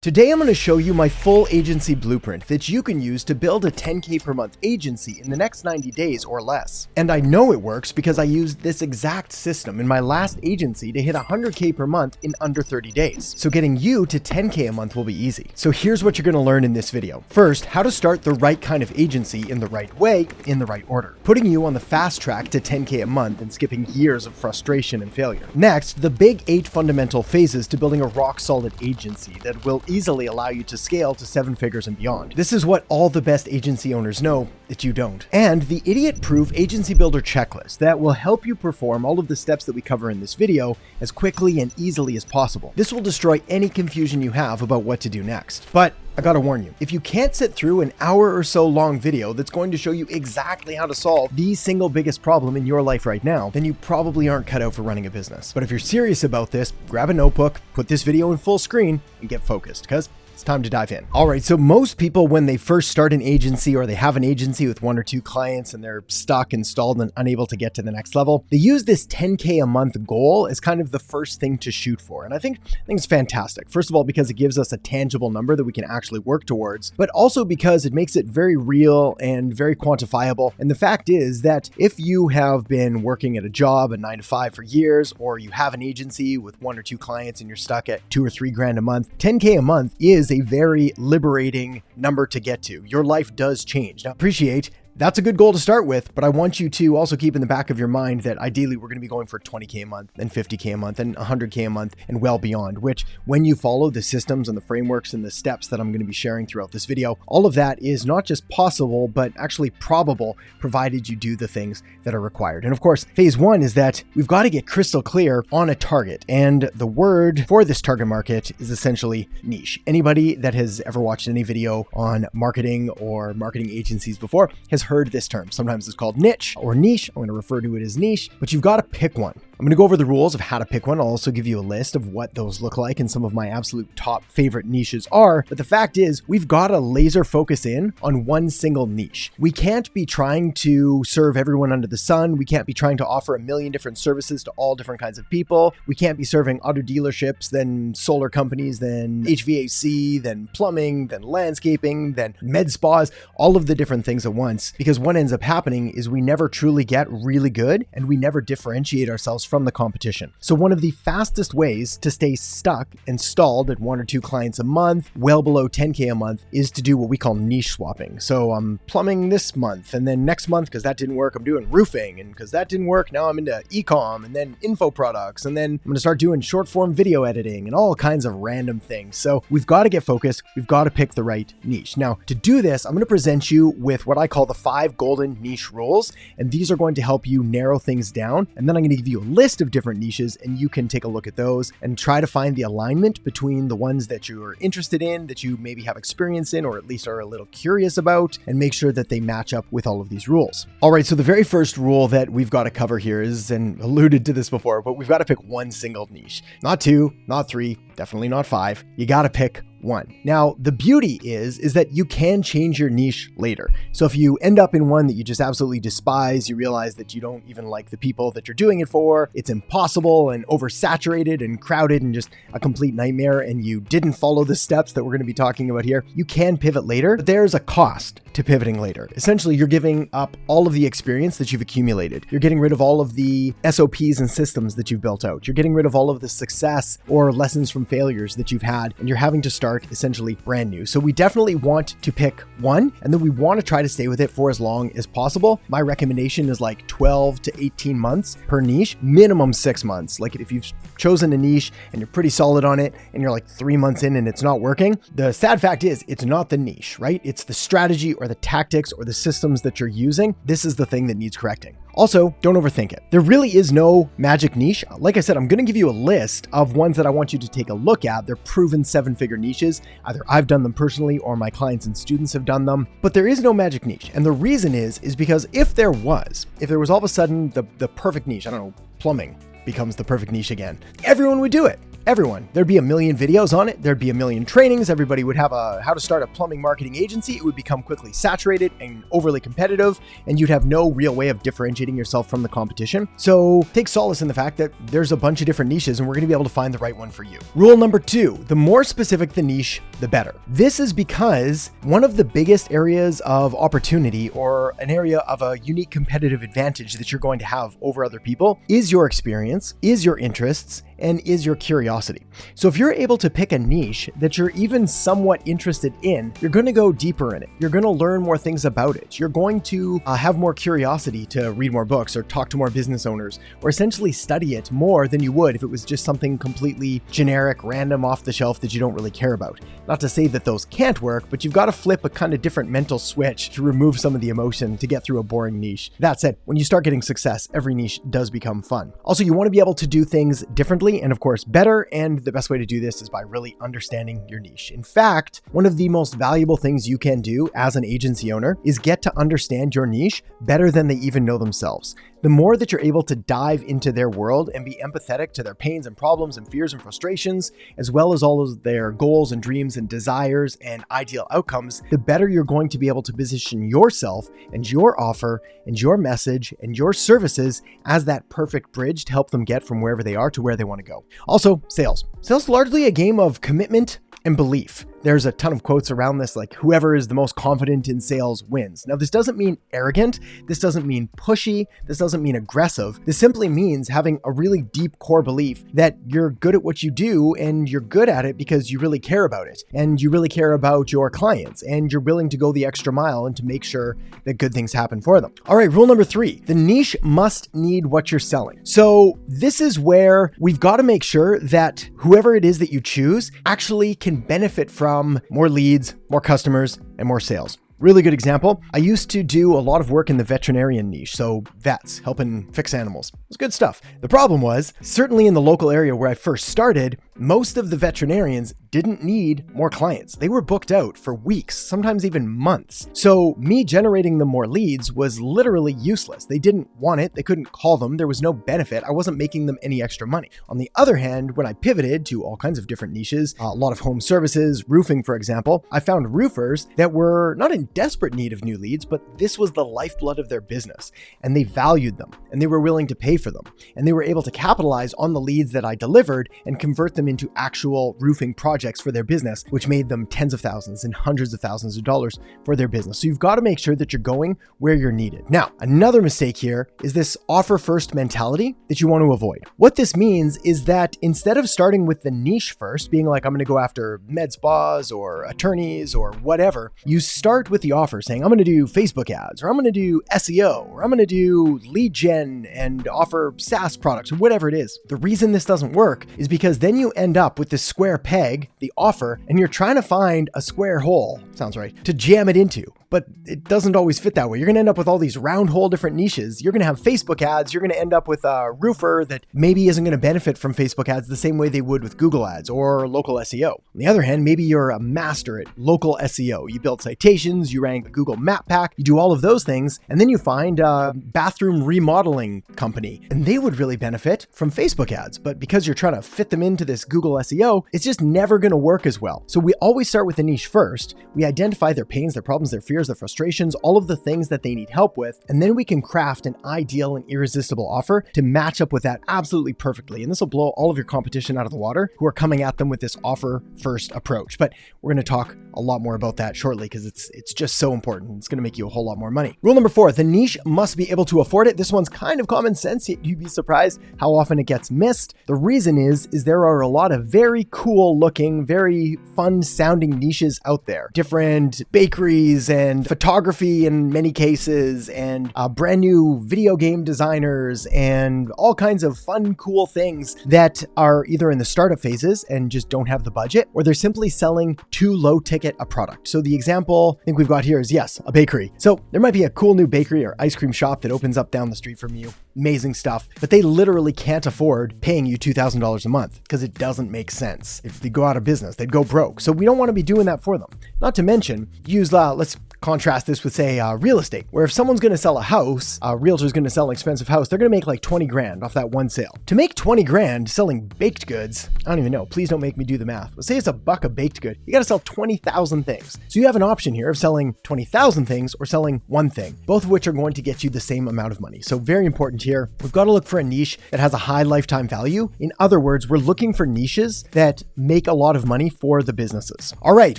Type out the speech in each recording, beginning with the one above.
Today I'm going to show you my full agency blueprint that you can use to build a 10K per month agency in the next 90 days or less. And I know it works because I used this exact system in my last agency to hit 100K per month in under 30 days. So getting you to 10K a month will be easy. So here's what you're going to learn in this video. First, how to start the right kind of agency in the right way, in the right order, putting you on the fast track to 10K a month and skipping years of frustration and failure. Next, the big 8 fundamental phases to building a rock solid agency that will easily allow you to scale to 7 figures and beyond. This is what all the best agency owners know that you don't. And the idiot-proof agency builder checklist that will help you perform all of the steps that we cover in this video as quickly and easily as possible. This will destroy any confusion you have about what to do next. But I gotta warn you, if you can't sit through an hour or so long video that's going to show you exactly how to solve the single biggest problem in your life right now, then you probably aren't cut out for running a business. But if you're serious about this, grab a notebook, put this video in full screen, and get focused, because it's time to dive in. All right, so most people, when they first start an agency or they have an agency with 1 or 2 clients and they're stuck, installed, and unable to get to the next level, they use this 10K a month goal as kind of the first thing to shoot for. And I think it's fantastic. First of all, because it gives us a tangible number that we can actually work towards, but also because it makes it very real and very quantifiable. And the fact is that if you have been working at a job, a 9 to 5 for years, or you have an agency with 1 or 2 clients and you're stuck at 2 or 3 grand a month, 10K a month is a very liberating number to get to. Your life does change. Now, appreciate that's a good goal to start with, but I want you to also keep in the back of your mind that ideally we're going to be going for 20K a month and 50K a month and 100K a month and well beyond, which when you follow the systems and the frameworks and the steps that I'm going to be sharing throughout this video, all of that is not just possible, but actually probable, provided you do the things that are required. And of course, phase 1 is that we've got to get crystal clear on a target. And the word for this target market is essentially niche. Anybody that has ever watched any video on marketing or marketing agencies before has heard this term. Sometimes it's called niche or niche. I'm going to refer to it as niche, but you've got to pick one. I'm going to go over the rules of how to pick one. I'll also give you a list of what those look like and some of my absolute top favorite niches are. But the fact is, we've got to laser focus in on one single niche. We can't be trying to serve everyone under the sun. We can't be trying to offer a million different services to all different kinds of people. We can't be serving auto dealerships, then solar companies, then HVAC, then plumbing, then landscaping, then med spas, all of the different things at once. Because what ends up happening is we never truly get really good and we never differentiate ourselves from the competition. So one of the fastest ways to stay stuck and stalled at 1 or 2 clients a month, well below 10K a month, is to do what we call niche swapping. So I'm plumbing this month, and then next month, because that didn't work, I'm doing roofing, and because that didn't work, now I'm into e-com and then info products, and then I'm going to start doing short form video editing and all kinds of random things. So we've got to get focused. We've got to pick the right niche. Now, to do this, I'm going to present you with what I call the 5 golden niche rules, and these are going to help you narrow things down. And then I'm going to give you a list of different niches, and you can take a look at those and try to find the alignment between the ones that you're interested in, that you maybe have experience in, or at least are a little curious about, and make sure that they match up with all of these rules. All right, so the very first rule that we've got to cover here is, and alluded to this before, but we've got to pick one single niche. Not 2, not 3, definitely not 5. You got to pick 1. Now, the beauty is that you can change your niche later. So if you end up in one that you just absolutely despise, you realize that you don't even like the people that you're doing it for, it's impossible and oversaturated and crowded and just a complete nightmare, and you didn't follow the steps that we're going to be talking about here, you can pivot later, but there's a cost to pivoting later. Essentially, you're giving up all of the experience that you've accumulated. You're getting rid of all of the SOPs and systems that you've built out. You're getting rid of all of the success or lessons from failures that you've had, and you're having to start essentially brand new. So we definitely want to pick one, and then we want to try to stay with it for as long as possible. My recommendation is like 12 to 18 months per niche, minimum 6 months. Like if you've chosen a niche and you're pretty solid on it and you're like 3 months in and it's not working, the sad fact is it's not the niche, right? It's the strategy or the tactics or the systems that you're using. This is the thing that needs correcting. Also, don't overthink it. There really is no magic niche. Like I said, I'm going to give you a list of ones that I want you to take a look at. They're proven 7-figure niches. Either I've done them personally or my clients and students have done them, but there is no magic niche. And the reason is because if there was all of a sudden the perfect niche, I don't know, plumbing becomes the perfect niche again, everyone would do it. everyone. There'd be a million videos on it. There'd be a million trainings. Everybody would have a how to start a plumbing marketing agency. It would become quickly saturated and overly competitive, and you'd have no real way of differentiating yourself from the competition. So take solace in the fact that there's a bunch of different niches and we're going to be able to find the right one for you. Rule number 2, the more specific the niche, the better. This is because one of the biggest areas of opportunity or an area of a unique competitive advantage that you're going to have over other people is your experience, is your interests, and is your curiosity. So if you're able to pick a niche that you're even somewhat interested in, you're going to go deeper in it. You're going to learn more things about it. You're going to have more curiosity to read more books or talk to more business owners, or essentially study it more than you would if it was just something completely generic, random, off the shelf that you don't really care about. Not to say that those can't work, but you've got to flip a kind of different mental switch to remove some of the emotion to get through a boring niche. That said, when you start getting success, every niche does become fun. Also, you want to be able to do things differently and of course better, and the best way to do this is by really understanding your niche. In fact, one of the most valuable things you can do as an agency owner is get to understand your niche better than they even know themselves. The more that you're able to dive into their world and be empathetic to their pains and problems and fears and frustrations, as well as all of their goals and dreams and desires and ideal outcomes, the better you're going to be able to position yourself and your offer and your message and your services as that perfect bridge to help them get from wherever they are to where they want to go. Also, sales. Sales is largely a game of commitment and belief. There's a ton of quotes around this, like whoever is the most confident in sales wins. Now, this doesn't mean arrogant. This doesn't mean pushy. This doesn't mean aggressive. This simply means having a really deep core belief that you're good at what you do and you're good at it because you really care about it and you really care about your clients and you're willing to go the extra mile and to make sure that good things happen for them. All right, rule number 3, the niche must need what you're selling. So this is where we've got to make sure that whoever it is that you choose actually can benefit from more leads, more customers, and more sales. Really good example. I used to do a lot of work in the veterinarian niche, so vets, helping fix animals. It was good stuff. The problem was, certainly in the local area where I first started, most of the veterinarians didn't need more clients. They were booked out for weeks, sometimes even months. So me generating them more leads was literally useless. They didn't want it. They couldn't call them. There was no benefit. I wasn't making them any extra money. On the other hand, when I pivoted to all kinds of different niches, a lot of home services, roofing, for example, I found roofers that were not in desperate need of new leads, but this was the lifeblood of their business, and they valued them and they were willing to pay for them, and they were able to capitalize on the leads that I delivered and convert them into actual roofing projects for their business, which made them tens of thousands and hundreds of thousands of dollars for their business. So you've got to make sure that you're going where you're needed. Now, another mistake here is this offer first mentality that you want to avoid. What this means is that instead of starting with the niche first, being like, I'm going to go after med spas or attorneys or whatever, you start with the offer saying, I'm going to do Facebook ads, or I'm going to do SEO, or I'm going to do lead gen and offer SaaS products, or whatever it is. The reason this doesn't work is because then you end up with this square peg, the offer, and you're trying to find a square hole, sounds right, to jam it into. But it doesn't always fit that way. You're going to end up with all these round hole different niches. You're going to have Facebook ads. You're going to end up with a roofer that maybe isn't going to benefit from Facebook ads the same way they would with Google ads or local SEO. On the other hand, maybe you're a master at local SEO. You build citations, you rank the Google Map Pack, you do all of those things, and then you find a bathroom remodeling company, and they would really benefit from Facebook ads. But because you're trying to fit them into this Google SEO, it's just never going to work as well. So we always start with the niche first. We identify their pains, their problems, their fears, their frustrations, all of the things that they need help with, and then we can craft an ideal and irresistible offer to match up with that absolutely perfectly. And this will blow all of your competition out of the water who are coming at them with this offer first approach. But we're going to talk a lot more about that shortly because it's just so important. It's going to make you a whole lot more money. Rule number 4, the niche must be able to afford it. This one's kind of common sense, yet you'd be surprised how often it gets missed. The reason is there are a lot of very cool looking, very fun sounding niches out there. Different bakeries and photography in many cases, and brand new video game designers and all kinds of fun, cool things that are either in the startup phases and just don't have the budget, or they're simply selling too low ticket a product. So the example I think we've got here is, yes, a bakery. So there might be a cool new bakery or ice cream shop that opens up down the street from you. amazing stuff, but they literally can't afford paying you $2,000 a month because it doesn't make sense. If they go out of business, they'd go broke. So we don't want to be doing that for them. Not to mention, let's contrast this with, say, real estate, where if someone's going to sell a house, a realtor's going to sell an expensive house, they're going to make like 20 grand off that one sale. To make 20 grand selling baked goods, I don't even know, please don't make me do the math. But say it's $1 a baked good, you got to sell 20,000 things. So you have an option here of selling 20,000 things or selling one thing, both of which are going to get you the same amount of money. So very important here. We've got to look for a niche that has a high lifetime value. In other words, we're looking for niches that make a lot of money for the businesses. All right,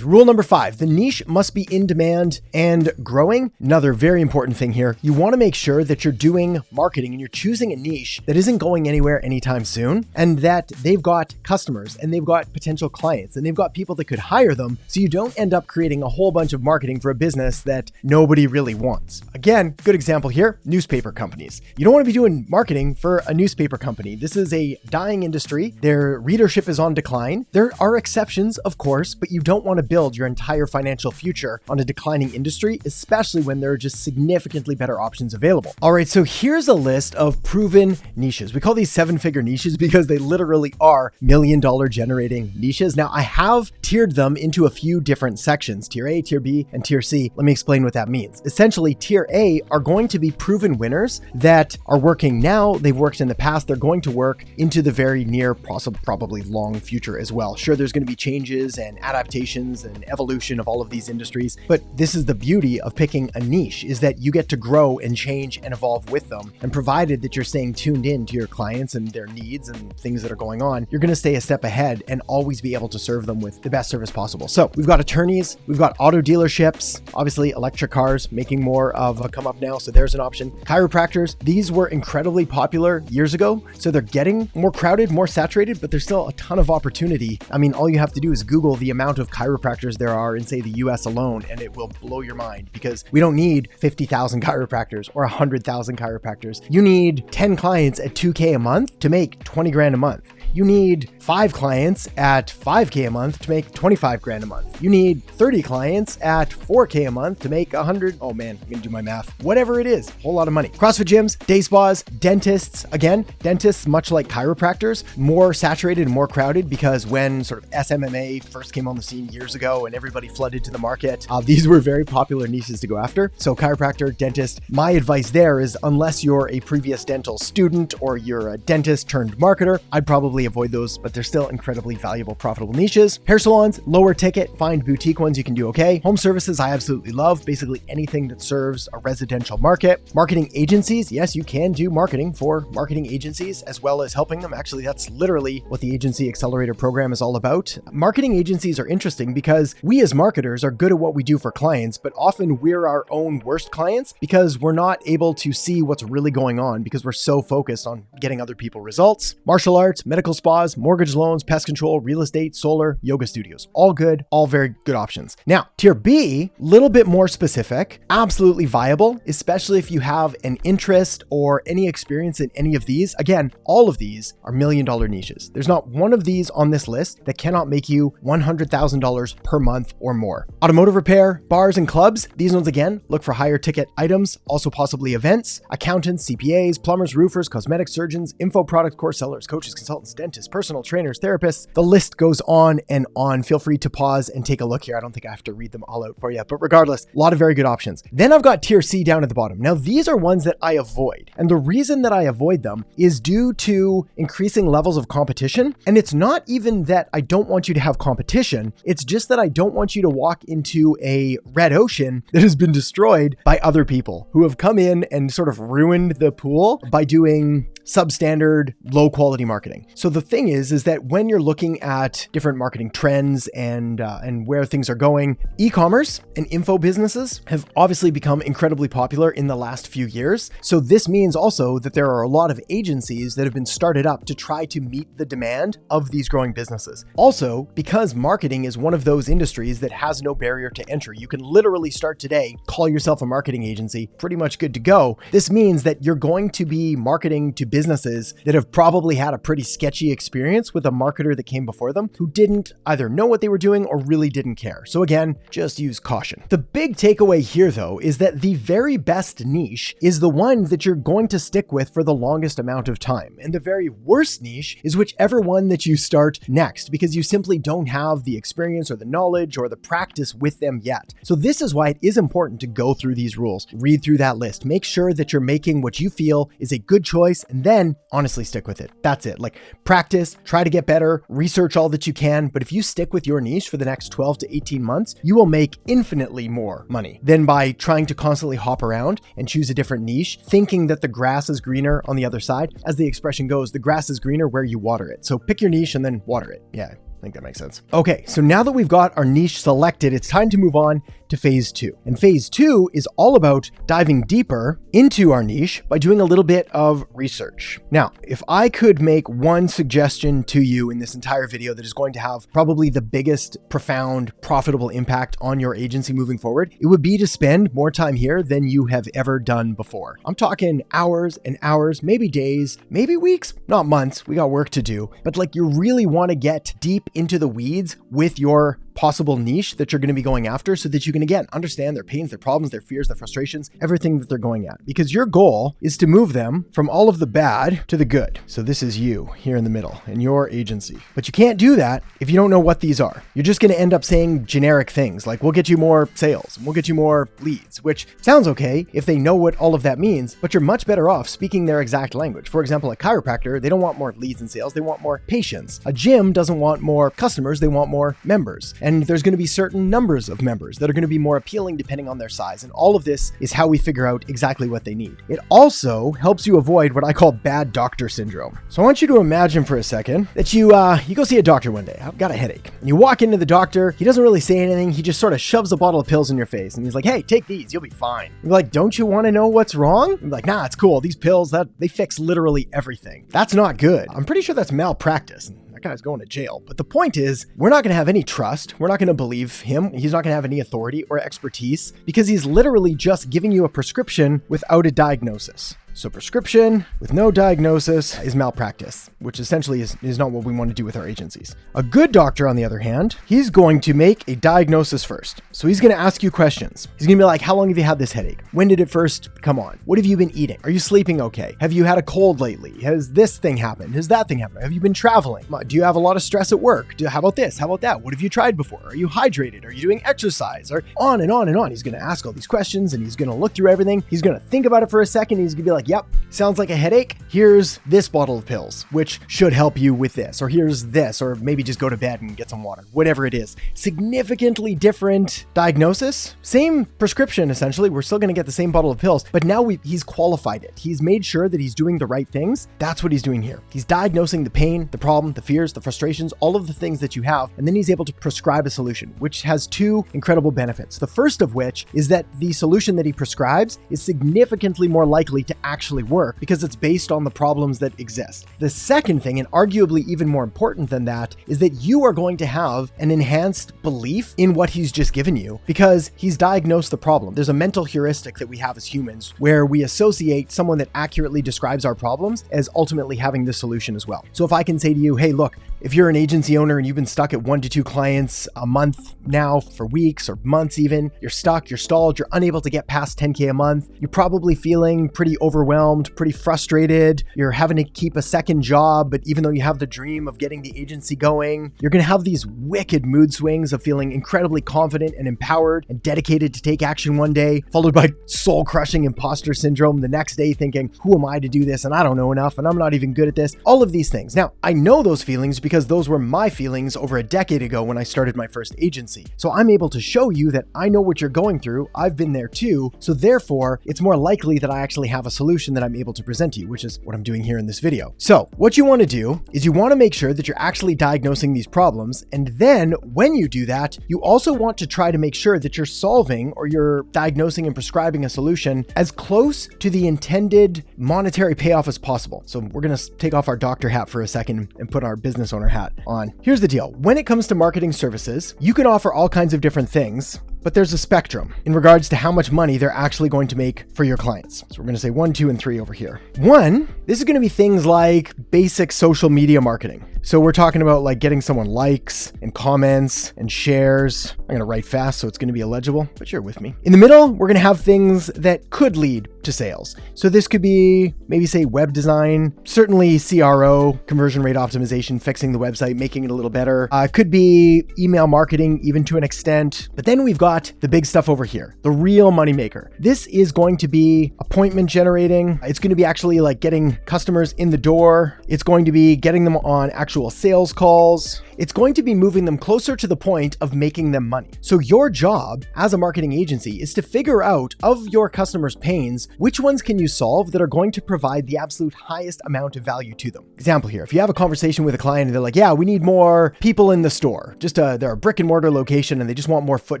rule number 5, the niche must be in demand and growing. Another very important thing here, you want to make sure that you're doing marketing and you're choosing a niche that isn't going anywhere anytime soon, and that they've got customers and they've got potential clients and they've got people that could hire them, so you don't end up creating a whole bunch of marketing for a business that nobody really wants. Again, good example here, newspaper companies. You don't want to be doing marketing for a newspaper company. This is a dying industry. Their readership is on decline. There are exceptions, of course, but you don't want to build your entire financial future on a declining industry, especially when there are just significantly better options available. All right, so here's a list of proven niches. We call these 7-figure niches because they literally are $1 million generating niches. Now, I have tiered them into a few different sections, tier A, tier B, and tier C. Let me explain what that means. Essentially, tier A are going to be proven winners that are working now. They've worked in the past. They're going to work into the very near, probably long future as well. Sure, there's going to be changes and adaptations and evolution of all of these industries, but this is the beauty of picking a niche, is that you get to grow and change and evolve with them. And provided that you're staying tuned in to your clients and their needs and things that are going on, you're going to stay a step ahead and always be able to serve them with the best service possible. So we've got attorneys, we've got auto dealerships, obviously electric cars making more of a come up now. So there's an option. Chiropractors, these were incredibly popular years ago. So they're getting more crowded, more saturated, but there's still a ton of opportunity. I mean, all you have to do is Google the amount of chiropractors there are in, say, the US alone, and it will blow your mind, because we don't need 50,000 chiropractors or 100,000 chiropractors. You need 10 clients at $2K a month to make 20 grand a month. You need 5 clients at $5K a month to make 25 grand a month. You need 30 clients at $4K a month to make 100. Oh man, I'm gonna do my math. Whatever it is, whole lot of money. CrossFit gyms, day spas, dentists. Again, dentists, much like chiropractors, more saturated and more crowded, because when sort of SMMA first came on the scene years ago and everybody flooded to the market, these were very popular niches to go after. So chiropractor, dentist, my advice there is, unless you're a previous dental student or you're a dentist turned marketer, I'd probably avoid those, but they're still incredibly valuable, profitable niches. Hair salons, lower ticket, find boutique ones you can do okay. Home services, I absolutely love. Basically anything that serves a residential market. Marketing agencies, yes, you can do marketing for marketing agencies as well as helping them. Actually, that's literally what the Agency Accelerator program is all about. Marketing agencies are interesting because we as marketers are good at what we do for clients, but often we're our own worst clients because we're not able to see what's really going on because we're so focused on getting other people results. Martial arts, medical spas, mortgage loans, pest control, real estate, solar, yoga studios. All good, all very good options. Now, tier B, little bit more specific, absolutely viable, especially if you have an interest or any experience in any of these. Again, all of these are $1 million niches. There's not one of these on this list that cannot make you $100,000 per month or more. Automotive repair, bars and clubs. These ones, again, look for higher ticket items, also possibly events. Accountants, CPAs, plumbers, roofers, cosmetic surgeons, info product course sellers, coaches, consultants, dentists, personal trainers, therapists. The list goes on and on. Feel free to pause and take a look here. I don't think I have to read them all out for you, but regardless, a lot of very good options. Then I've got tier C down at the bottom. Now, these are ones that I avoid. And the reason that I avoid them is due to increasing levels of competition. And it's not even that I don't want you to have competition. It's just that I don't want you to walk into a red ocean that has been destroyed by other people who have come in and sort of ruined the pool by doing substandard, low quality marketing. So the thing is that when you're looking at different marketing trends and where things are going, e-commerce and info businesses have obviously become incredibly popular in the last few years. So this means also that there are a lot of agencies that have been started up to try to meet the demand of these growing businesses. Also, because marketing is one of those industries that has no barrier to entry, you can literally start today, call yourself a marketing agency, pretty much good to go. This means that you're going to be marketing to businesses that have probably had a pretty sketchy experience with a marketer that came before them who didn't either know what they were doing or really didn't care. So again, just use caution. The big takeaway here though is that the very best niche is the one that you're going going to stick with for the longest amount of time. And the very worst niche is whichever one that you start next, because you simply don't have the experience or the knowledge or the practice with them yet. So this is why it is important to go through these rules, read through that list, make sure that you're making what you feel is a good choice, and then honestly stick with it. That's it. Like, practice, try to get better, research all that you can. But if you stick with your niche for the next 12 to 18 months, you will make infinitely more money than by trying to constantly hop around and choose a different niche, thinking that the grass is greener on the other side. As the expression goes, the grass is greener where you water it. So pick your niche and then water it. Yeah, I think that makes sense. Okay, so now that we've got our niche selected, it's time to move on to phase 2. And phase 2 is all about diving deeper into our niche by doing a little bit of research. Now, if I could make one suggestion to you in this entire video that is going to have probably the biggest, profound, profitable impact on your agency moving forward, it would be to spend more time here than you have ever done before. I'm talking hours and hours, maybe days, maybe weeks, not months. We got work to do, but like, you really want to get deep into the weeds with your possible niche that you're going to be going after, so that you can, again, understand their pains, their problems, their fears, their frustrations, everything that they're going at. Because your goal is to move them from all of the bad to the good. So this is you here in the middle in your agency. But you can't do that if you don't know what these are. You're just going to end up saying generic things like, we'll get you more sales, we'll get you more leads, which sounds okay if they know what all of that means, but you're much better off speaking their exact language. For example, a chiropractor, they don't want more leads and sales, they want more patients. A gym doesn't want more customers, they want more members. And there's going to be certain numbers of members that are going to be more appealing depending on their size. And all of this is how we figure out exactly what they need. It also helps you avoid what I call bad doctor syndrome. So I want you to imagine for a second that you go see a doctor one day. I've got a headache. And you walk into the doctor. He doesn't really say anything. He just sort of shoves a bottle of pills in your face. And he's like, hey, take these. You'll be fine. You're like, don't you want to know what's wrong? I'm like, nah, it's cool. These pills, they fix literally everything. That's not good. I'm pretty sure that's malpractice. Guy's going to jail. But the point is, we're not going to have any trust. We're not going to believe him. He's not going to have any authority or expertise, because he's literally just giving you a prescription without a diagnosis. So prescription with no diagnosis is malpractice, which essentially is not what we want to do with our agencies. A good doctor, on the other hand, he's going to make a diagnosis first. So he's going to ask you questions. He's going to be like, how long have you had this headache? When did it first come on? What have you been eating? Are you sleeping okay? Have you had a cold lately? Has this thing happened? Has that thing happened? Have you been traveling? Do you have a lot of stress at work? How about this? How about that? What have you tried before? Are you hydrated? Are you doing exercise? Or on and on and on. He's going to ask all these questions, and he's going to look through everything. He's going to think about it for a second. He's going to be like, yep, sounds like a headache. Here's this bottle of pills, which should help you with this. Or here's this, or maybe just go to bed and get some water, whatever it is. Significantly different diagnosis, same prescription, essentially. We're still going to get the same bottle of pills, but now he's qualified it. He's made sure that he's doing the right things. That's what he's doing here. He's diagnosing the pain, the problem, the fears, the frustrations, all of the things that you have, and then he's able to prescribe a solution, which has two incredible benefits. The first of which is that the solution that he prescribes is significantly more likely to actually work because it's based on the problems that exist. The second thing, and arguably even more important than that, is that you are going to have an enhanced belief in what he's just given you because he's diagnosed the problem. There's a mental heuristic that we have as humans where we associate someone that accurately describes our problems as ultimately having the solution as well. So if I can say to you, hey, look, if you're an agency owner and you've been stuck at 1 to 2 clients a month now for weeks or months even, you're stuck, you're stalled, you're unable to get past 10K a month, you're probably feeling pretty overwhelmed, pretty frustrated, you're having to keep a second job, but even though you have the dream of getting the agency going, you're going to have these wicked mood swings of feeling incredibly confident and empowered and dedicated to take action one day, followed by soul-crushing imposter syndrome the next day thinking, who am I to do this? And I don't know enough, and I'm not even good at this. All of these things. Now, I know those feelings because those were my feelings over a decade ago when I started my first agency. So I'm able to show you that I know what you're going through. I've been there too. So therefore, it's more likely that I actually have a solution that I'm able to present to you, which is what I'm doing here in this video. So what you want to do is you want to make sure that you're actually diagnosing these problems. And then when you do that, you also want to try to make sure that you're solving or you're diagnosing and prescribing a solution as close to the intended monetary payoff as possible. So we're going to take off our doctor hat for a second and put our business owner hat on. Here's the deal. When it comes to marketing services, you can offer all kinds of different things, but there's a spectrum in regards to how much money they're actually going to make for your clients. So we're going to say 1, 2, and 3 over here. 1, this is going to be things like basic social media marketing. So we're talking about like getting someone likes and comments and shares. I'm going to write fast so it's going to be illegible, but you're with me. In the middle, we're going to have things that could lead to sales. So this could be maybe say web design, certainly CRO, conversion rate optimization, fixing the website, making it a little better. Could be email marketing, even to an extent. But then we've got the big stuff over here, the real moneymaker. This is going to be appointment generating. It's going to be actually like getting customers in the door. It's going to be getting them on actual sales calls. It's going to be moving them closer to the point of making them money. So your job as a marketing agency is to figure out of your customers' pains, which ones can you solve that are going to provide the absolute highest amount of value to them. Example here, if you have a conversation with a client and they're like, yeah, we need more people in the store. They're a brick and mortar location and they just want more foot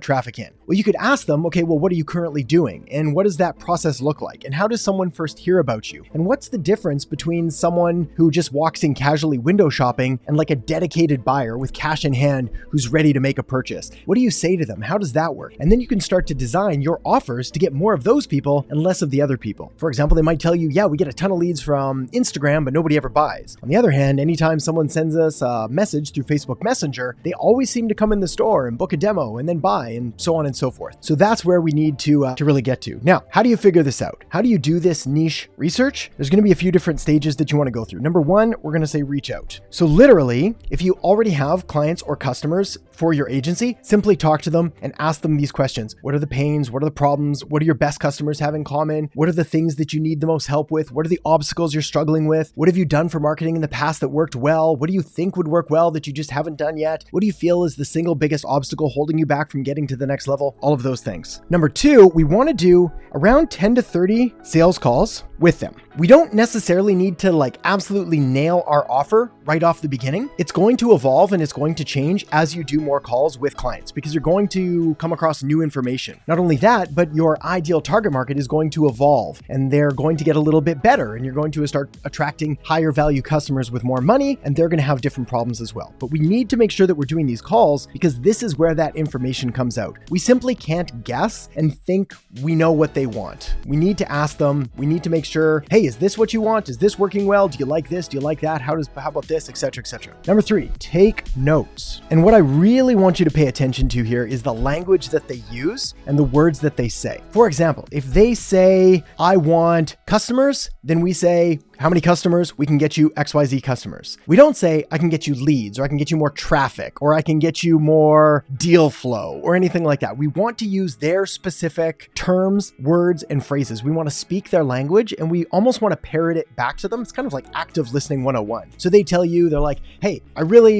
traffic in. Well, you could ask them, okay, well, what are you currently doing? And what does that process look like? And how does someone first hear about you? And what's the difference between someone who just walks in casually window shopping and like a dedicated buyer with cash in hand who's ready to make a purchase? What do you say to them? How does that work? And then you can start to design your offers to get more of those people and less of the other people. For example, they might tell you, yeah, we get a ton of leads from Instagram, but nobody ever buys. On the other hand, anytime someone sends us a message through Facebook Messenger, they always seem to come in the store and book a demo and then buy and so on and so forth. So that's where we need to really get to. Now, how do you figure this out? How do you do this niche research? There's going to be a few different stages that you want to go through. Number one, we're going to say reach out. So literally, if you already have clients or customers for your agency, simply talk to them and ask them these questions. What are the pains? What are the problems? What do your best customers have in common? What are the things that you need the most help with? What are the obstacles you're struggling with? What have you done for marketing in the past that worked well? What do you think would work well that you just haven't done yet? What do you feel is the single biggest obstacle holding you back from getting to the next level? All of those things. Number two, we want to do around 10 to 30 sales calls with them. We don't necessarily need to like absolutely nail our offer right off the beginning. It's going to evolve and it's going to change as you do more calls with clients because you're going to come across new information. Not only that, but your ideal target market is going to evolve and they're going to get a little bit better and you're going to start attracting higher value customers with more money and they're going to have different problems as well. But we need to make sure that we're doing these calls because this is where that information comes out. We simply can't guess and think we know what they want. We need to ask them. We need to make sure, hey, is this what you want? Is this working well? Do you like this? Do you like that? How about this, etc., etc. Number three, take notes. And what I really want you to pay attention to here is the language that they use and the words that they say. For example, if they say, I want customers, then we say, how many customers? We can get you XYZ customers. We don't say, I can get you leads, or I can get you more traffic, or I can get you more deal flow, or anything like that. We want to use their specific terms, words, and phrases. We want to speak their language, and we almost want to parrot it back to them. It's kind of like active listening 101. So they tell you, they're like, hey,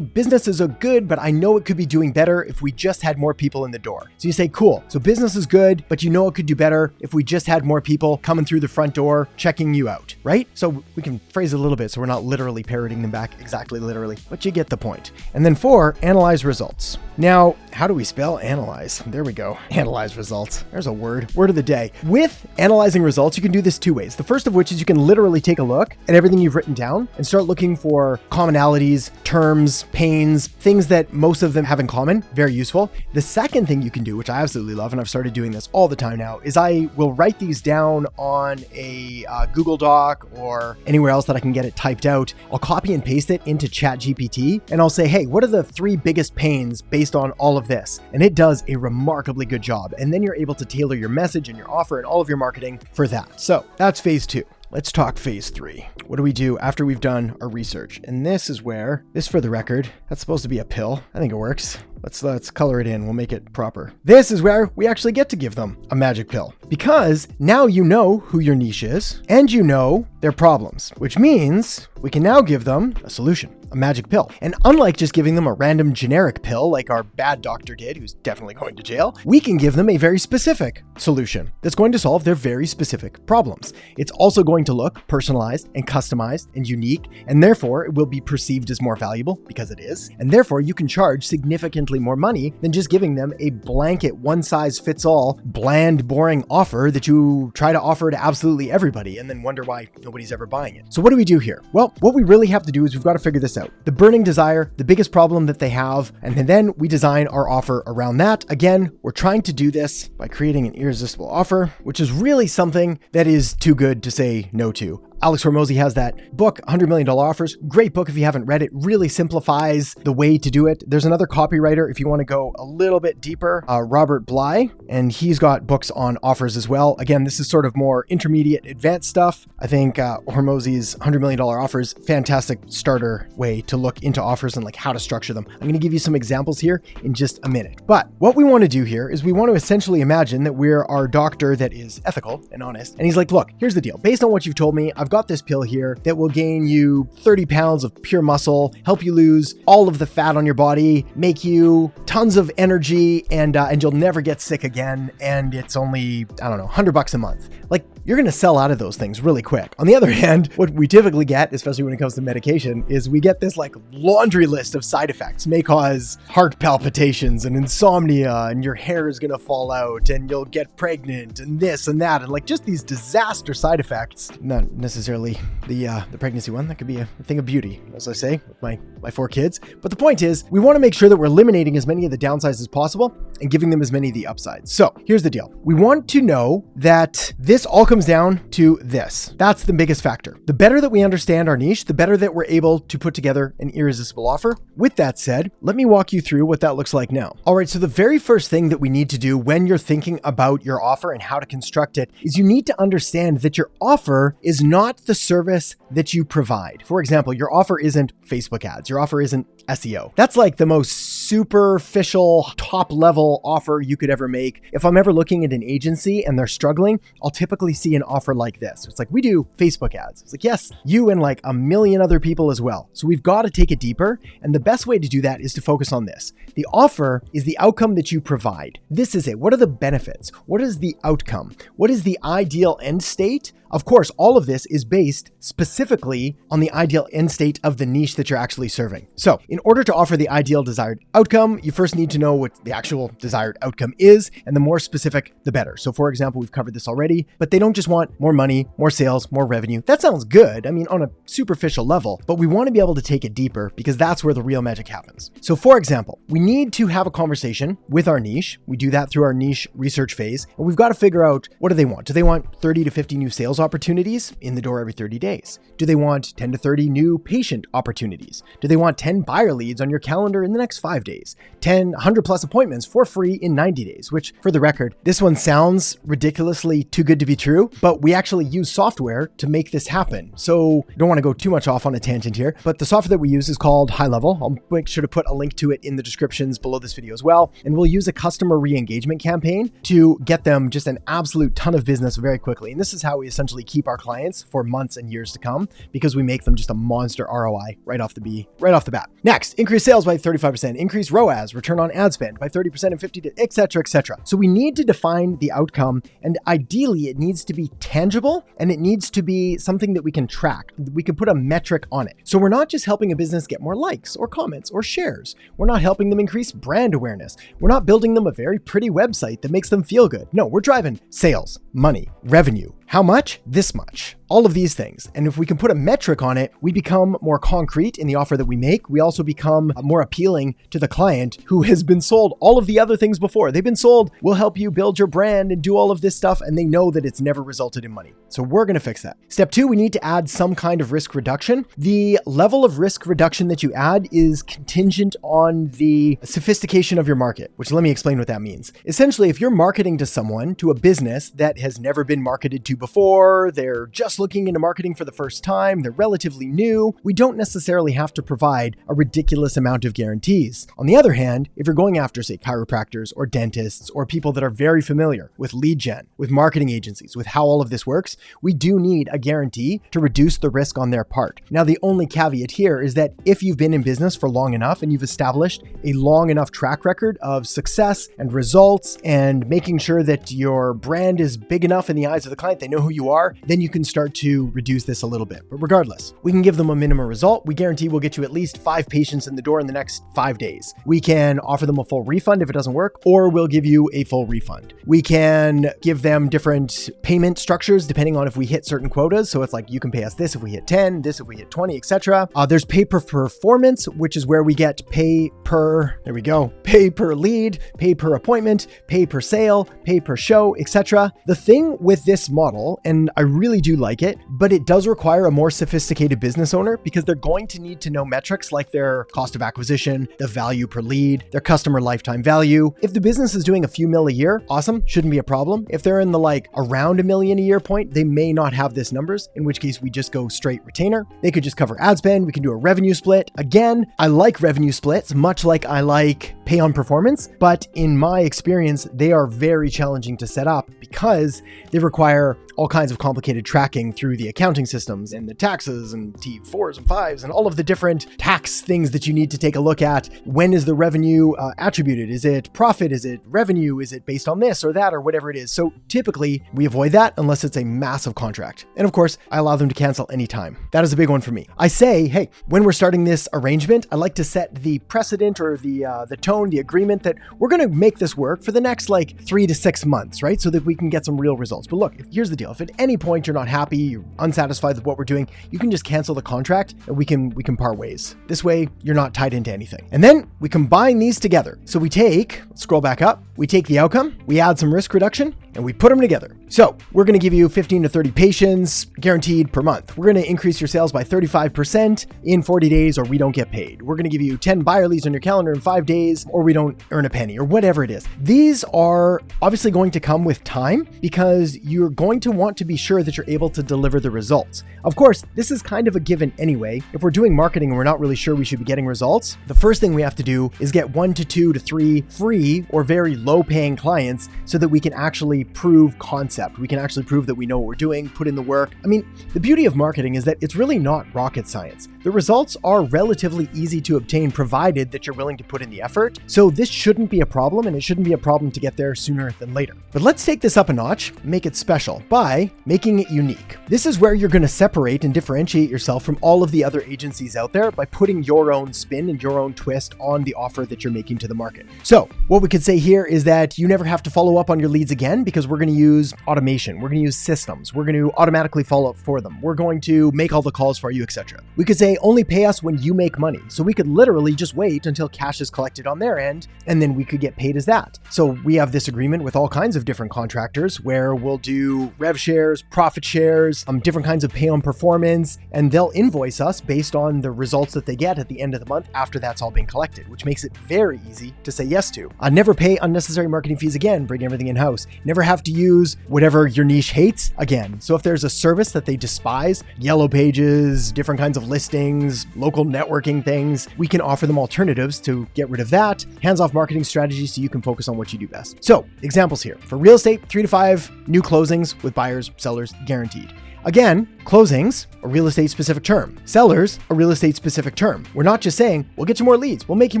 businesses are good, but I know it could be doing better if we just had more people in the door. So you say, cool. So business is good, but you know it could do better if we just had more people coming through the front door, checking you out, right? So we can phrase it a little bit so we're not literally parroting them back exactly literally, but you get the point. And then 4, analyze results. Now, how do we spell analyze? There we go. Analyze results. There's a word of the day. With analyzing results, you can do this 2 ways. The first of which is you can literally take a look at everything you've written down and start looking for commonalities, terms, pains, things that most of them have in common. Very useful. The second thing you can do, which I absolutely love, and I've started doing this all the time now, is I will write these down on a Google Doc or anywhere else that I can get it typed out. I'll copy and paste it into ChatGPT and I'll say, hey, what are the 3 biggest pains based on all of this? And it does a remarkably good job. And then you're able to tailor your message and your offer and all of your marketing for that. So that's phase 2. Let's talk phase 3. What do we do after we've done our research? And this is where, for the record, that's supposed to be a pill. I think it works. Let's color it in. We'll make it proper. This is where we actually get to give them a magic pill because now you know who your niche is and you know their problems, which means we can now give them a solution, a magic pill. And unlike just giving them a random generic pill like our bad doctor did, who's definitely going to jail, we can give them a very specific solution that's going to solve their very specific problems. It's also going to look personalized and customized and unique, and therefore it will be perceived as more valuable because it is. And therefore you can charge significantly more money than just giving them a blanket one-size-fits-all, bland, boring offer that you try to offer to absolutely everybody and then wonder why nobody's ever buying it. So what do we do here? Well, what we really have to do is we've got to figure this out. The burning desire, the biggest problem that they have, and then we design our offer around that. Again, we're trying to do this by creating an irresistible offer, which is really something that is too good to say no to. Alex Hormozi has that book, $100 Million Offers. Great book if you haven't read it. Really simplifies the way to do it. There's another copywriter if you want to go a little bit deeper, Robert Bly, and he's got books on offers as well. Again, this is sort of more intermediate, advanced stuff. I think Hormozi's $100 Million Offers, fantastic starter way to look into offers and like how to structure them. I'm going to give you some examples here in just a minute. But what we want to do here is we want to essentially imagine that we're our doctor that is ethical and honest. And he's like, look, here's the deal. Based on what you've told me, I've got this pill here that will gain you 30 pounds of pure muscle, help you lose all of the fat on your body, make you tons of energy, and you'll never get sick again. And it's only, I don't know, $100 a month. Like, you're going to sell out of those things really quick. On the other hand, what we typically get, especially when it comes to medication, is we get this like laundry list of side effects. May cause heart palpitations and insomnia, and your hair is going to fall out, and you'll get pregnant, and this and that, and like just these disaster side effects. Not necessarily the pregnancy one. That could be a thing of beauty, as I say, with my 4 kids. But the point is, we want to make sure that we're eliminating as many of the downsides as possible and giving them as many of the upsides. So here's the deal. We want to know that this all comes down to this. That's the biggest factor. The better that we understand our niche, the better that we're able to put together an irresistible offer. With that said, let me walk you through what that looks like now. All right, so the very first thing that we need to do when you're thinking about your offer and how to construct it is you need to understand that your offer is not the service that you provide. For example, your offer isn't Facebook ads. Your offer isn't SEO. That's like the most superficial, top level offer you could ever make. If I'm ever looking at an agency and they're struggling, I'll typically see an offer like this. It's like, we do Facebook ads. It's like, yes, you and like a million other people as well. So we've got to take it deeper. And the best way to do that is to focus on this. The offer is the outcome that you provide. This is it. What are the benefits? What is the outcome? What is the ideal end state? Of course, all of this is based specifically on the ideal end state of the niche that you're actually serving. So in order to offer the ideal desired outcome, you first need to know what the actual desired outcome is, and the more specific, the better. So for example, we've covered this already, but they don't just want more money, more sales, more revenue. That sounds good. I mean, on a superficial level, but we want to be able to take it deeper because that's where the real magic happens. So for example, we need to have a conversation with our niche. We do that through our niche research phase, and we've got to figure out, what do they want? Do they want 30 to 50 new sales opportunities in the door every 30 days? Do they want 10 to 30 new patient opportunities? Do they want 10 buyer leads on your calendar in the next 5 days? 10 100 plus appointments for free in 90 days, which for the record, this one sounds ridiculously too good to be true, but we actually use software to make this happen. So I don't want to go too much off on a tangent here, but the software that we use is called High Level. I'll make sure to put a link to it in the descriptions below this video as well. And we'll use a customer re-engagement campaign to get them just an absolute ton of business very quickly. And this is how we essentially keep our clients for months and years to come, because we make them just a monster ROI right off the bat. Next, increase sales by 35%, increase ROAS, return on ad spend by 30% and 50%, et cetera, et cetera. So we need to define the outcome, and ideally it needs to be tangible and it needs to be something that we can track. We can put a metric on it. So we're not just helping a business get more likes or comments or shares. We're not helping them increase brand awareness. We're not building them a very pretty website that makes them feel good. No, we're driving sales, money, revenue. How much? This much. All of these things. And if we can put a metric on it, we become more concrete in the offer that we make. We also become more appealing to the client who has been sold all of the other things before. They've been sold, we'll help you build your brand and do all of this stuff, and they know that it's never resulted in money. So we're going to fix that. Step 2, we need to add some kind of risk reduction. The level of risk reduction that you add is contingent on the sophistication of your market, which let me explain what that means. Essentially, if you're marketing to someone, to a business that has never been marketed to before, they're just looking into marketing for the first time, they're relatively new, we don't necessarily have to provide a ridiculous amount of guarantees. On the other hand, if you're going after, say, chiropractors or dentists or people that are very familiar with lead gen, with marketing agencies, with how all of this works, we do need a guarantee to reduce the risk on their part. Now, the only caveat here is that if you've been in business for long enough and you've established a long enough track record of success and results and making sure that your brand is big enough in the eyes of the client, they know who you are, then you can start to reduce this a little bit. But regardless, we can give them a minimum result. We guarantee we'll get you at least 5 patients in the door in the next 5 days. We can offer them a full refund if it doesn't work, or we'll give you a full refund. We can give them different payment structures depending on if we hit certain quotas. So it's like, you can pay us this if we hit 10, this if we hit 20, etc. There's pay per performance, which is where we get pay per lead, pay per appointment, pay per sale, pay per show, etc. The thing with this model model, and I really do like it, but it does require a more sophisticated business owner because they're going to need to know metrics like their cost of acquisition, the value per lead, their customer lifetime value. If the business is doing a few mil a year, awesome, shouldn't be a problem. If they're in the around $1 million a year point, they may not have this numbers, in which case we just go straight retainer. They could just cover ad spend. We can do a revenue split. Again, I like revenue splits, much like I like pay on performance, but in my experience, they are very challenging to set up because they require all kinds of complicated tracking through the accounting systems and the taxes and T4s and 5s and all of the different tax things that you need to take a look at. When is the revenue attributed? Is it profit? Is it revenue? Is it based on this or that or whatever it is? So typically we avoid that unless it's a massive contract. And of course, I allow them to cancel anytime. That is a big one for me. I say, hey, when we're starting this arrangement, I like to set the precedent or the tone, the agreement that we're going to make this work for the next 3 to 6 months, right? So that we can get some real results. But look, here's the deal. If at any point you're not happy, you're unsatisfied with what we're doing, you can just cancel the contract and we can part ways. This way, you're not tied into anything. And then we combine these together. So let's scroll back up, we take the outcome, we add some risk reduction, and we put them together. So we're going to give you 15 to 30 patients guaranteed per month. We're going to increase your sales by 35% in 40 days or we don't get paid. We're going to give you 10 buyer leads on your calendar in 5 days or we don't earn a penny or whatever it is. These are obviously going to come with time because you're going to want to be sure that you're able to deliver the results. Of course, this is kind of a given anyway. If we're doing marketing and we're not really sure we should be getting results, the first thing we have to do is get 1 to 2 to 3 free or very low paying clients so that we can actually prove concept. We can actually prove that we know what we're doing, put in the work. I mean, the beauty of marketing is that it's really not rocket science. The results are relatively easy to obtain provided that you're willing to put in the effort. So this shouldn't be a problem and it shouldn't be a problem to get there sooner than later. But let's take this up a notch, make it special by making it unique. This is where you're going to separate and differentiate yourself from all of the other agencies out there by putting your own spin and your own twist on the offer that you're making to the market. So what we could say here is that you never have to follow up on your leads again because we're going to use automation. We're going to use systems. We're going to automatically follow up for them. We're going to make all the calls for you, etc. We could say only pay us when you make money. So we could literally just wait until cash is collected on their end and then we could get paid as that. So we have this agreement with all kinds of different contractors where we'll do rev shares, profit shares, different kinds of pay on performance, and they'll invoice us based on the results that they get at the end of the month after that's all been collected, which makes it very easy to say yes to. Never pay unnecessary marketing fees again, bring everything in-house. Never have to use whatever your niche hates again. So if there's a service that they despise, yellow pages, different kinds of listings, local networking things, we can offer them alternatives to get rid of that, hands-off marketing strategies so you can focus on what you do best. So examples here. For real estate, 3 to 5 new closings with buyers, sellers guaranteed. Again, closings, a real estate specific term. Sellers, a real estate specific term. We're not just saying, we'll get you more leads, we'll make you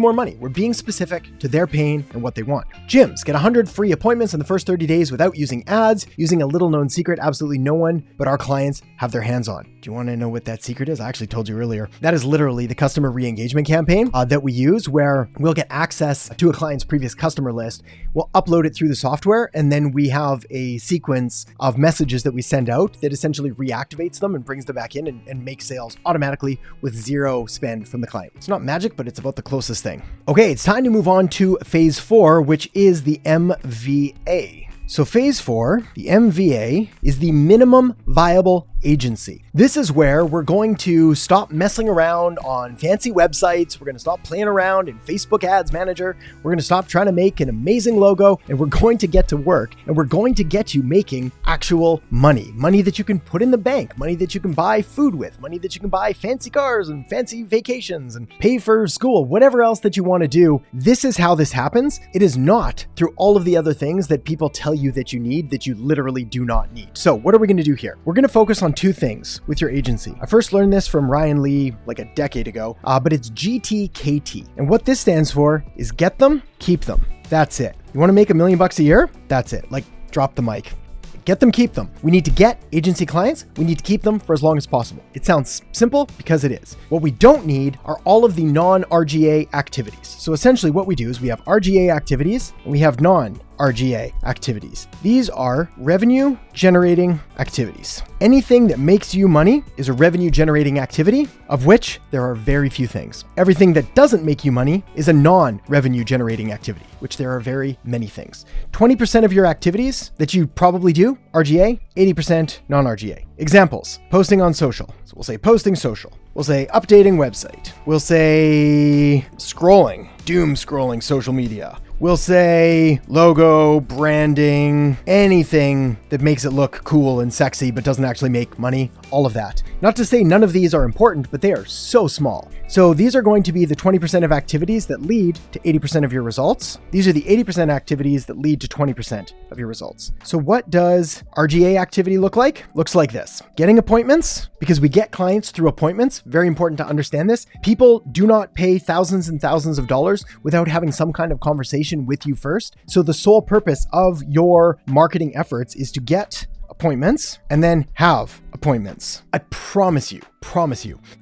more money. We're being specific to their pain and what they want. Gyms, get 100 free appointments in the first 30 days without using ads, using a little known secret absolutely no one but our clients have their hands on. Do you want to know what that secret is? I actually told you earlier. That is literally the customer re-engagement campaign that we use where we'll get access to a client's previous customer list. We'll upload it through the software and then we have a sequence of messages that we send out that essentially reactivates them and brings them back in and makes sales automatically with zero spend from the client. It's not magic, but it's about the closest thing. Okay, it's time to move on to phase 4, which is the MVA. So phase 4, the MVA, is the minimum viable agency. This is where we're going to stop messing around on fancy websites. We're going to stop playing around in Facebook Ads Manager. We're going to stop trying to make an amazing logo and we're going to get to work and we're going to get you making actual money. Money that you can put in the bank, money that you can buy food with, money that you can buy fancy cars and fancy vacations and pay for school, whatever else that you want to do. This is how this happens. It is not through all of the other things that people tell you that you need that you literally do not need. So what are we going to do here? We're going to focus on 2 things with your agency. I first learned this from Ryan Lee like a decade ago, but it's GTKT. And what this stands for is get them, keep them. That's it. You want to make $1 million a year? That's it. Drop the mic. Get them, keep them. We need to get agency clients. We need to keep them for as long as possible. It sounds simple because it is. What we don't need are all of the non-RGA activities. So essentially what we do is we have RGA activities and we have non RGA activities? These are revenue generating activities. Anything that makes you money is a revenue generating activity, of which there are very few things. Everything that doesn't make you money is a non-revenue generating activity, which there are very many things. 20% of your activities that you probably do, RGA, 80% non-RGA. Examples, posting on social. So we'll say posting social. We'll say updating website. We'll say scrolling, doom scrolling social media. We'll say logo, branding, anything that makes it look cool and sexy but doesn't actually make money, all of that. Not to say none of these are important, but they are so small. So these are going to be the 20% of activities that lead to 80% of your results. These are the 80% activities that lead to 20% of your results. So what does RGA activity look like? Looks like this. Getting appointments, because we get clients through appointments. Very important to understand this. People do not pay thousands and thousands of dollars without having some kind of conversation with you first. So the sole purpose of your marketing efforts is to get appointments and then have appointments. I promise you,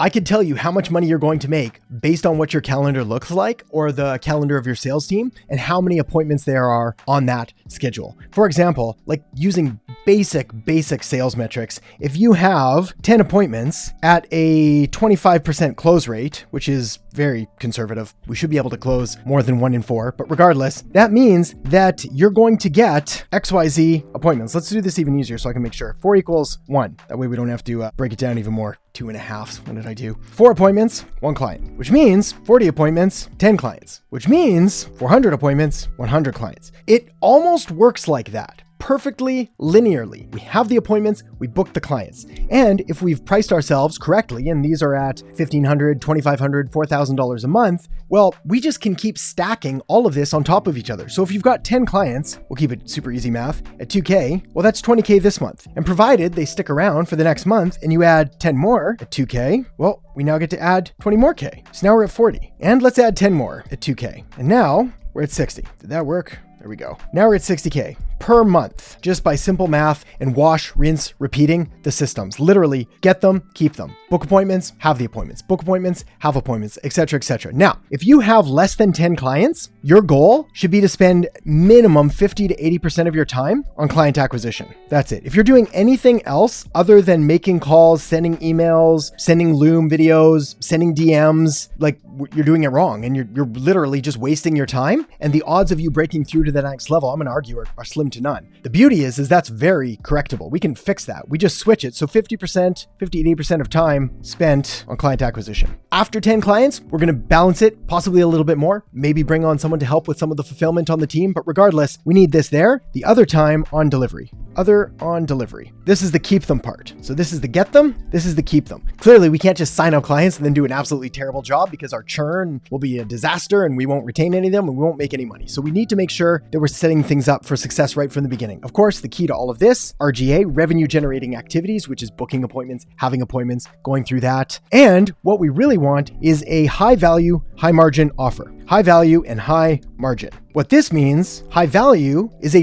I could tell you how much money you're going to make based on what your calendar looks like or the calendar of your sales team and how many appointments there are on that schedule. For example, like using basic sales metrics, if you have 10 appointments at a 25% close rate, which is very conservative, we should be able to close more than 1 in 4, but regardless, that means that you're going to get XYZ appointments. Let's do this even easier so I can make sure. 4 equals 1. That way we don't have to break it down even more. 2.5. What did I do? 4 appointments, 1 client, which means 40 appointments, 10 clients, which means 400 appointments, 100 clients. It almost works like that. Perfectly linearly. We have the appointments, we book the clients. And if we've priced ourselves correctly, and these are at $1,500, $2,500, $4,000 a month, well, we just can keep stacking all of this on top of each other. So if you've got 10 clients, we'll keep it super easy math, at $2K, well, that's $20K this month. And provided they stick around for the next month and you add 10 more at $2K, well, we now get to add 20 more K. So now we're at 40. And let's add 10 more at $2K. And now we're at 60. Did that work? There we go. Now we're at 60K per month, just by simple math and wash, rinse, repeating the systems. Literally get them, keep them. Book appointments, have the appointments. Book appointments, have appointments, etc., etc. Now, if you have less than 10 clients, your goal should be to spend minimum 50 to 80% of your time on client acquisition. That's it. If you're doing anything else other than making calls, sending emails, sending Loom videos, sending DMs, like you're doing it wrong and you're literally just wasting your time. And the odds of you breaking through to the next level, I'm going to argue, are slim to none. The beauty is that's very correctable. We can fix that. We just switch it. So 50% to 80% of time spent on client acquisition. After 10 clients, we're going to balance it, possibly a little bit more, maybe bring on someone to help with some of the fulfillment on the team. But regardless, we need this there. The other time on delivery. Other on delivery. This is the keep them part. So this is the get them. This is the keep them. Clearly, we can't just sign up clients and then do an absolutely terrible job because our churn will be a disaster and we won't retain any of them and we won't make any money. So we need to make sure that we're setting things up for success right from the beginning. Of course, the key to all of this, RGA, revenue generating activities, which is booking appointments, having appointments, going through that. And what we really want is a high value, high margin offer. High value and high margin. What this means, high value is a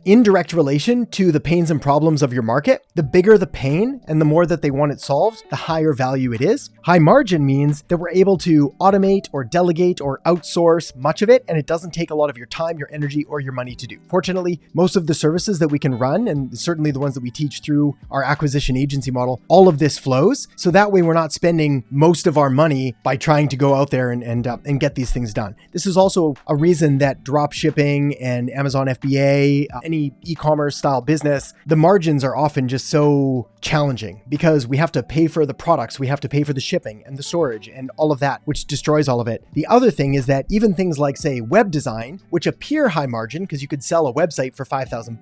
indirect relation to the pains and problems of your market. The bigger the pain and the more that they want it solved, the higher value it is. High margin means that we're able to automate or delegate or outsource much of it, and it doesn't take a lot of your time, your energy, or your money to do. Fortunately, most of the services that we can run, and certainly the ones that we teach through our acquisition agency model, all of this flows. So that way we're not spending most of our money by trying to go out there and get these things done. This is also a reason that drop shipping and Amazon FBA, any e-commerce style business, the margins are often just so challenging because we have to pay for the products, we have to pay for the shipping and the storage and all of that, which destroys all of it. The other thing is that even things like, say, web design, which appear high margin because you could sell a website for $5,000,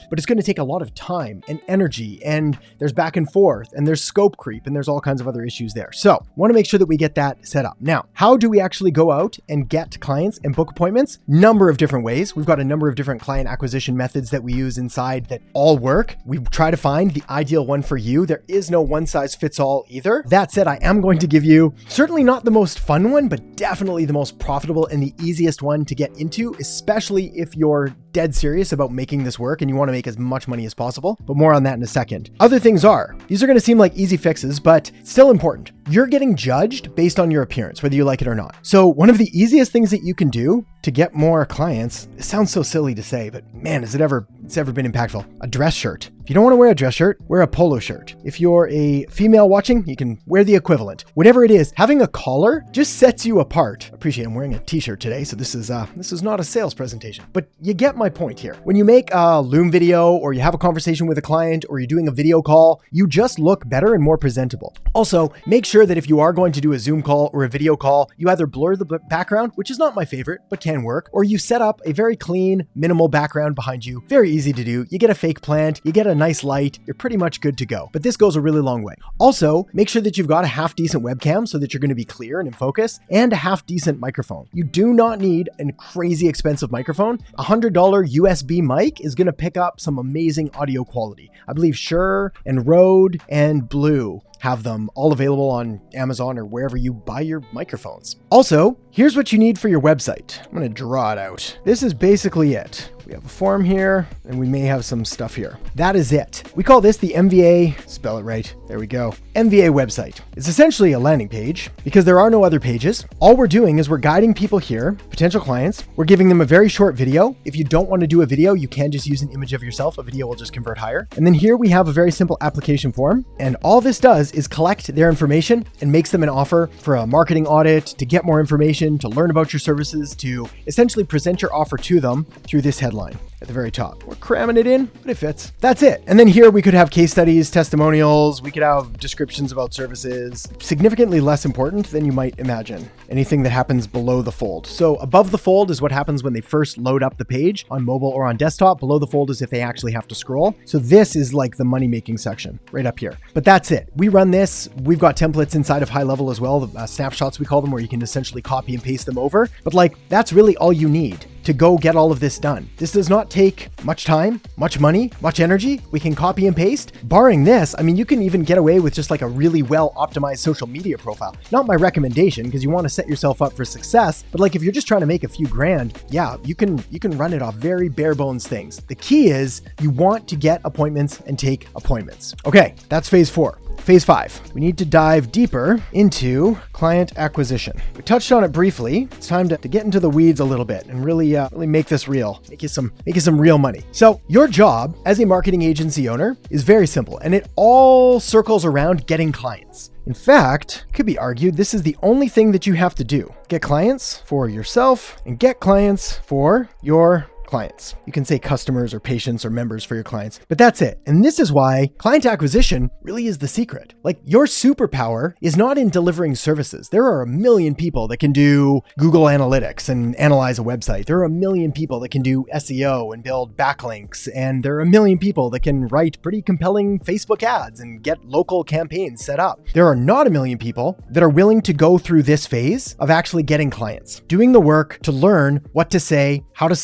but it's going to take a lot of time and energy, and there's back and forth, and there's scope creep, and there's all kinds of other issues there. So want to make sure that we get that set up. Now, how do we actually go out and get clients and book appointments? Number of different ways. We've got a number of different client acquisition methods that we use inside that all work. We try to find the ideal one for you. There is no one size fits all either. That said, I am going to give you certainly not the most fun one, but definitely the most profitable and the easiest one to get into, especially if you're dead serious about making this work and you want to make as much money as possible. But more on that in a second. Other things these are going to seem like easy fixes, but still important. you're getting judged based on your appearance, whether you like it or not. So one of the easiest things that you can do to get more clients, it sounds so silly to say, but man, it's ever been impactful. A dress shirt. If you don't want to wear a dress shirt, wear a polo shirt. If you're a female watching, you can wear the equivalent. Whatever it is, having a collar just sets you apart. Appreciate I'm wearing a t-shirt today, so this is not a sales presentation, but you get my point here. When you make a Loom video or you have a conversation with a client or you're doing a video call, you just look better and more presentable. Also, make sure that if you are going to do a Zoom call or a video call, you either blur the background, which is not my favorite, but can work, or you set up a very clean, minimal background behind you. Very easy to do. You get a fake plant, you get a nice light, you're pretty much good to go. But this goes a really long way. Also, make sure that you've got a half decent webcam so that you're going to be clear and in focus, and a half decent microphone. You do not need a crazy expensive microphone. $100 USB mic is going to pick up some amazing audio quality. I believe Shure and Rode and Blue have them all available on Amazon or wherever you buy your microphones. Also, here's what you need for your website. I'm going to draw it out. This is basically it. We have a form here, and we may have some stuff here. That is it. We call this the MVA, spell it right, there we go, MVA website. It's essentially a landing page because there are no other pages. All we're doing is we're guiding people here, potential clients. We're giving them a very short video. If you don't want to do a video, you can just use an image of yourself. A video will just convert higher. And then here we have a very simple application form. And all this does is collect their information and makes them an offer for a marketing audit, to get more information, to learn about your services, to essentially present your offer to them through this headline at the very top. We're cramming it in, but it fits. That's it. And then here we could have case studies, testimonials, we could have descriptions about services, significantly less important than you might imagine. Anything that happens below the fold. So above the fold is what happens when they first load up the page on mobile or on desktop. Below the fold is if they actually have to scroll. So this is like the money-making section right up here. But that's it. We run this. We've got templates inside of High Level as well, the snapshots we call them, where you can essentially copy and paste them over. But like, that's really all you need to go get all of this done. This does not take much time, much money, much energy. We can copy and paste. Barring this, I mean, you can even get away with just like a really well optimized social media profile. Not my recommendation, because you want to set yourself up for success, but like if you're just trying to make a few grand, yeah, you can run it off very bare bones things. The key is you want to get appointments and take appointments. Okay, that's phase 4. Phase 5, we need to dive deeper into client acquisition. We touched on it briefly. It's time to get into the weeds a little bit and really make this real, make you some real money. So your job as a marketing agency owner is very simple, and it all circles around getting clients. In fact, it could be argued this is the only thing that you have to do. Get clients for yourself and get clients for your clients. You can say customers or patients or members for your clients, but that's it. And this is why client acquisition really is the secret. Like, your superpower is not in delivering services. There are a million people that can do Google Analytics and analyze a website. There are a million people that can do SEO and build backlinks. And there are a million people that can write pretty compelling Facebook ads and get local campaigns set up. There are not a million people that are willing to go through this phase of actually getting clients, doing the work to learn what to say, how to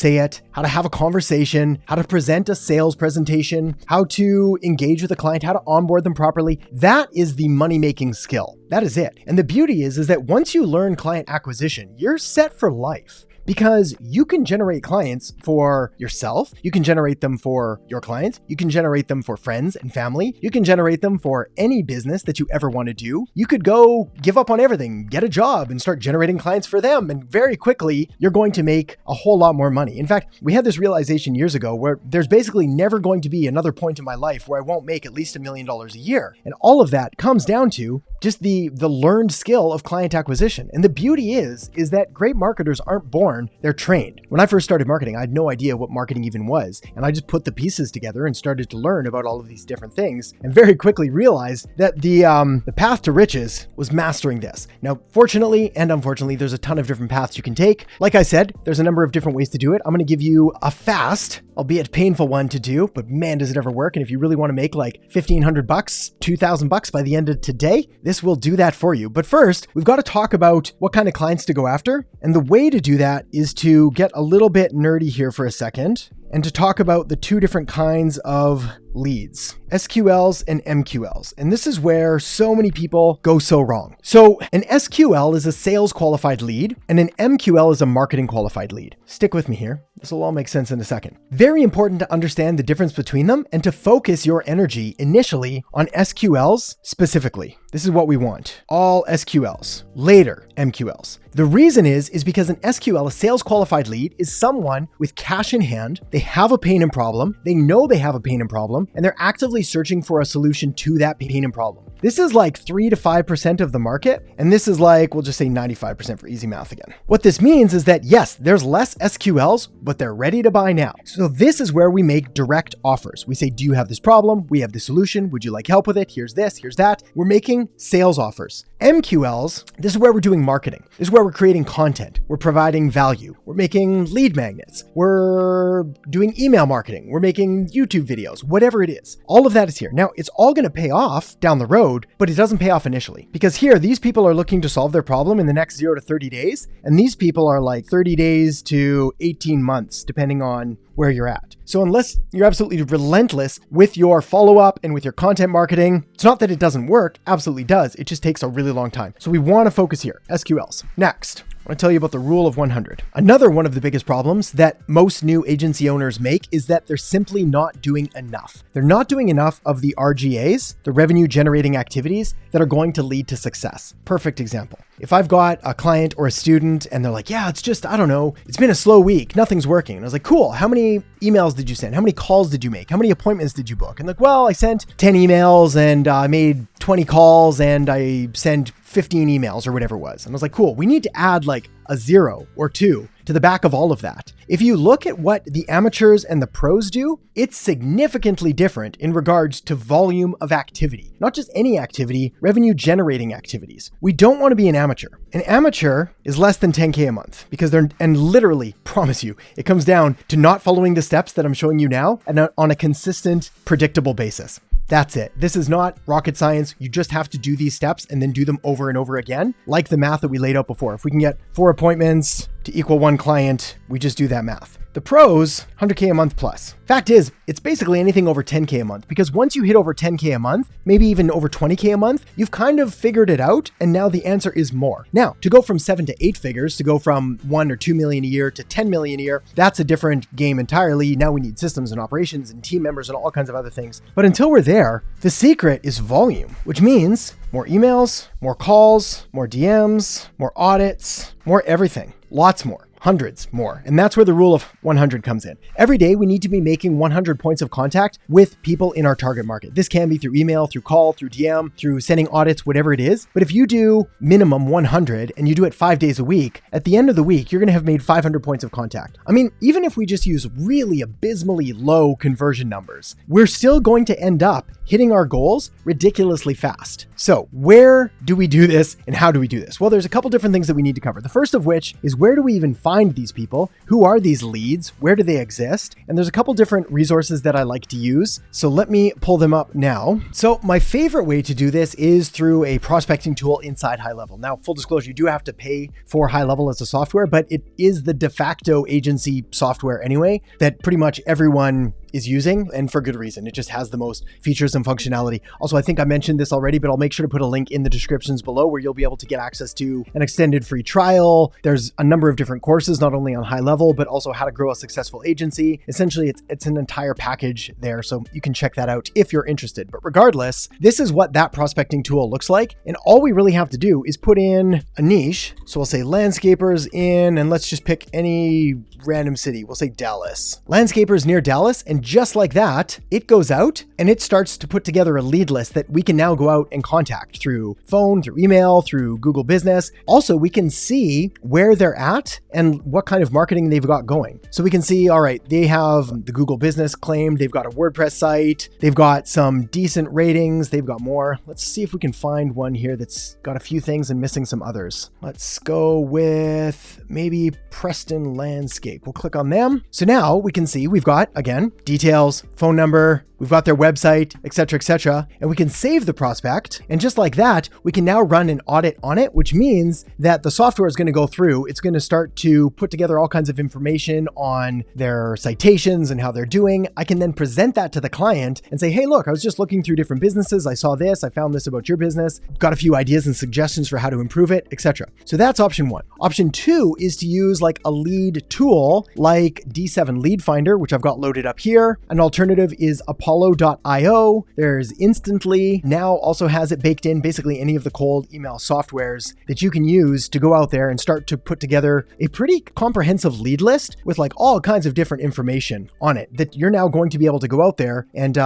have a conversation, how to present a sales presentation, how to engage with a client, how to onboard them properly. That is the money-making skill. That is it. And the beauty is that once you learn client acquisition, you're set for life. Because you can generate clients for yourself, you can generate them for your clients, you can generate them for friends and family, you can generate them for any business that you ever want to do. You could go give up on everything, get a job, and start generating clients for them. And very quickly, you're going to make a whole lot more money. In fact, we had this realization years ago where there's basically never going to be another point in my life where I won't make at least $1 million a year. And all of that comes down to just the learned skill of client acquisition. And the beauty is that great marketers aren't born, they're trained. When I first started marketing, I had no idea what marketing even was. And I just put the pieces together and started to learn about all of these different things, and very quickly realized that the path to riches was mastering this. Now, fortunately and unfortunately, there's a ton of different paths you can take. Like I said, there's a number of different ways to do it. I'm going to give you a fast, albeit painful one to do, but man, does it ever work. And if you really want to make like $1,500, $2,000 by the end of today, this will do that for you. But first, we've got to talk about what kind of clients to go after. And the way to do that is to get a little bit nerdy here for a second and to talk about the two different kinds of leads, SQLs and MQLs. And this is where so many people go so wrong. So an SQL is a sales qualified lead and an MQL is a marketing qualified lead. Stick with me here. This will all make sense in a second. Very important to understand the difference between them and to focus your energy initially on SQLs specifically. This is what we want. All SQLs, later MQLs. The reason is because an SQL, a sales qualified lead, is someone with cash in hand. They have a pain and problem. They know they have a pain and problem, and they're actively searching for a solution to that pain and problem. This is like 3 to 5% of the market. And this is like, we'll just say 95% for easy math again. What this means is that yes, there's less SQLs, but they're ready to buy now. So this is where we make direct offers. We say, do you have this problem? We have the solution. Would you like help with it? Here's this, here's that. We're making sales offers. MQLs, this is where we're doing marketing. This is where we're creating content. We're providing value. We're making lead magnets. We're doing email marketing. We're making YouTube videos, whatever it is. All of that is here. Now, it's all going to pay off down the road, but it doesn't pay off initially. Because here, these people are looking to solve their problem in the next 0 to 30 days. And these people are like 30 days to 18 months, depending on where you're at. So unless you're absolutely relentless with your follow-up and with your content marketing, it's not that it doesn't work, absolutely does. It just takes a really long time. So we want to focus here, SQLs. Next, I want to tell you about the rule of 100. Another one of the biggest problems that most new agency owners make is that they're simply not doing enough. They're not doing enough of the RGAs, the revenue generating activities that are going to lead to success. Perfect example. If I've got a client or a student and they're like, yeah, it's just, I don't know, it's been a slow week, nothing's working. And I was like, cool, how many emails did you send? How many calls did you make? How many appointments did you book? And like, well, I sent 10 emails and I made 20 calls and I sent 15 emails or whatever it was. And I was like, cool, we need to add like a 0 or 2 to the back of all of that. If you look at what the amateurs and the pros do, it's significantly different in regards to volume of activity. Not just any activity, revenue generating activities. We don't want to be an amateur. An amateur is less than 10K a month because and literally promise you, it comes down to not following the steps that I'm showing you now and on a consistent, predictable basis. That's it. This is not rocket science. You just have to do these steps and then do them over and over again, like the math that we laid out before. If we can get 4 appointments to equal 1 client, we just do that math. The pros, 100K a month plus. Fact is, it's basically anything over 10K a month because once you hit over 10K a month, maybe even over 20K a month, you've kind of figured it out and now the answer is more. Now, to go from 7 to 8 figures, to go from 1 or 2 million a year to 10 million a year, that's a different game entirely. Now we need systems and operations and team members and all kinds of other things. But until we're there, the secret is volume, which means more emails, more calls, more DMs, more audits, more everything, lots more. Hundreds more. And that's where the rule of 100 comes in. Every day, we need to be making 100 points of contact with people in our target market. This can be through email, through call, through DM, through sending audits, whatever it is. But if you do minimum 100 and you do it 5 days a week, at the end of the week, you're going to have made 500 points of contact. I mean, even if we just use really abysmally low conversion numbers, we're still going to end up hitting our goals ridiculously fast. So where do we do this and how do we do this? Well, there's a couple different things that we need to cover. The first of which is where do we even find these people? Who are these leads? Where do they exist? And there's a couple different resources that I like to use. So let me pull them up now. So my favorite way to do this is through a prospecting tool inside High Level. Now, full disclosure, you do have to pay for High Level as a software, but it is the de facto agency software anyway that pretty much everyone is using, and for good reason. It just has the most features and functionality. Also, I think I mentioned this already, but I'll make sure to put a link in the descriptions below where you'll be able to get access to an extended free trial. There's a number of different courses, not only on High Level, but also how to grow a successful agency. Essentially, it's an entire package there, so you can check that out if you're interested. But regardless, this is what that prospecting tool looks like. And all we really have to do is put in a niche. So we'll say landscapers in, and let's just pick any random city. We'll say Dallas. Landscapers near Dallas. And just like that, it goes out and it starts to put together a lead list that we can now go out and contact through phone, through email, through Google Business. Also, we can see where they're at and what kind of marketing they've got going. So we can see, all right, they have the Google Business claimed, they've got a WordPress site, they've got some decent ratings, they've got more. Let's see if we can find one here that's got a few things and missing some others. Let's go with maybe Preston Landscape. We'll click on them. So now we can see we've got, again, details, phone number, we've got their website, etc., and we can save the prospect. And just like that, we can now run an audit on it, which means that the software is going to go through, it's going to start to put together all kinds of information on their citations and how they're doing. I can then present that to the client and say, hey, look, I was just looking through different businesses. I saw this, I found this about your business, got a few ideas and suggestions for how to improve it, etc. So that's option one. Option two is to use like a lead tool like D7 Lead Finder, which I've got loaded up here. An alternative is Apollo.io. There's Instantly, now also has it baked in, basically any of the cold email softwares that you can use to go out there and start to put together a pretty comprehensive lead list with like all kinds of different information on it that you're now going to be able to go out there and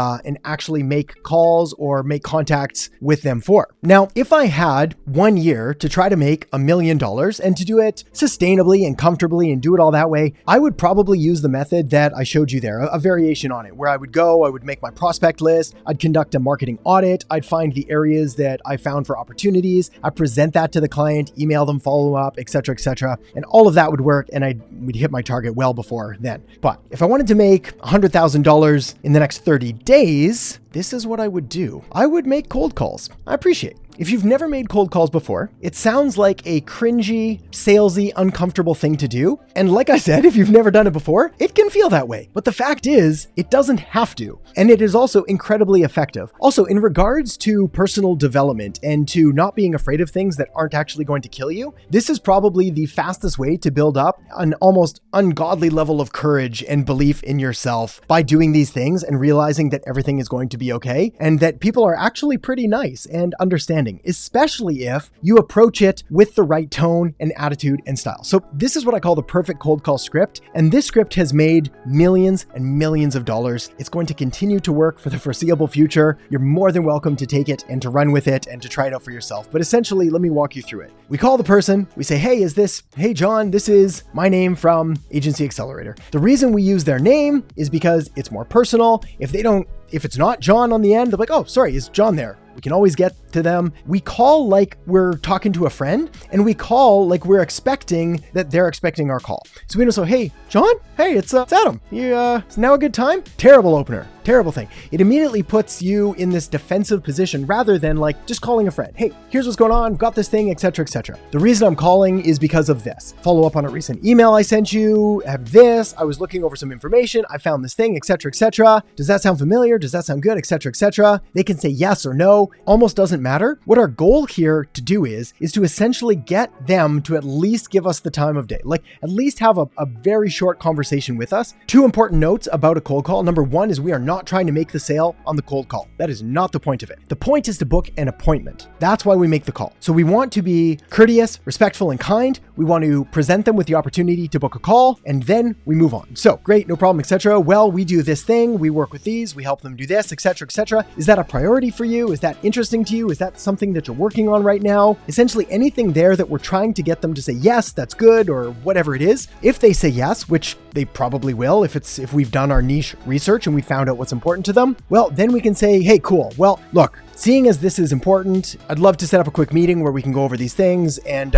actually make calls or make contacts with them for. Now, if I had 1 year to try to make $1 million and to do it sustainably and comfortably and do it all that way, I would probably use the method that I showed you there, a variation on it, where I would make my prospect list, I'd conduct a marketing audit, I'd find the areas that I found for opportunities, I'd present that to the client, email them, follow up, etc., and all of that would work and we'd hit my target well before then. But if I wanted to make $100,000 in the next 30 days, this is what I would do. I would make cold calls. I appreciate. If you've never made cold calls before, it sounds like a cringy, salesy, uncomfortable thing to do. And like I said, if you've never done it before, it can feel that way. But the fact is, it doesn't have to. And it is also incredibly effective. Also, in regards to personal development and to not being afraid of things that aren't actually going to kill you, this is probably the fastest way to build up an almost ungodly level of courage and belief in yourself by doing these things and realizing that everything is going to be okay and that people are actually pretty nice and understanding, especially if you approach it with the right tone and attitude and style. So this is what I call the perfect cold call script. And this script has made millions and millions of dollars. It's going to continue to work for the foreseeable future. You're more than welcome to take it and to run with it and to try it out for yourself. But essentially, let me walk you through it. We call the person, we say, hey John, this is my name from Agency Accelerator. The reason we use their name is because it's more personal. If it's not John on the end, they're like, oh, sorry, is John there? We can always get to them. We call like we're talking to a friend, and we call like we're expecting that they're expecting our call. So we don't say, hey, John, hey, it's Adam. Is now a good time? Terrible opener. Terrible thing. It immediately puts you in this defensive position rather than like just calling a friend. Hey, here's what's going on. Got this thing, etc., etc. The reason I'm calling is because of this. Follow up on a recent email I sent you. Have this. I was looking over some information. I found this thing, etc., etc. Does that sound familiar? Does that sound good, etc., etc.? They can say yes or no. Almost doesn't matter. What our goal here to do is to essentially get them to at least give us the time of day. Like at least have a very short conversation with us. 2 important notes about a cold call. Number 1 is we are not trying to make the sale on the cold call. That is not the point of it. The point is to book an appointment. That's why we make the call. So we want to be courteous, respectful, and kind. We want to present them with the opportunity to book a call, and then we move on. So great, no problem, etc. Well, we do this thing. We work with these. We help them do this, etc., etc. Is that a priority for you? Is that interesting to you? Is that something that you're working on right now? Essentially anything there that we're trying to get them to say, yes, that's good, or whatever it is. If they say yes, which they probably will, if we've done our niche research and we found out what's important to them, well, then we can say, hey, cool. Well, look, seeing as this is important, I'd love to set up a quick meeting where we can go over these things and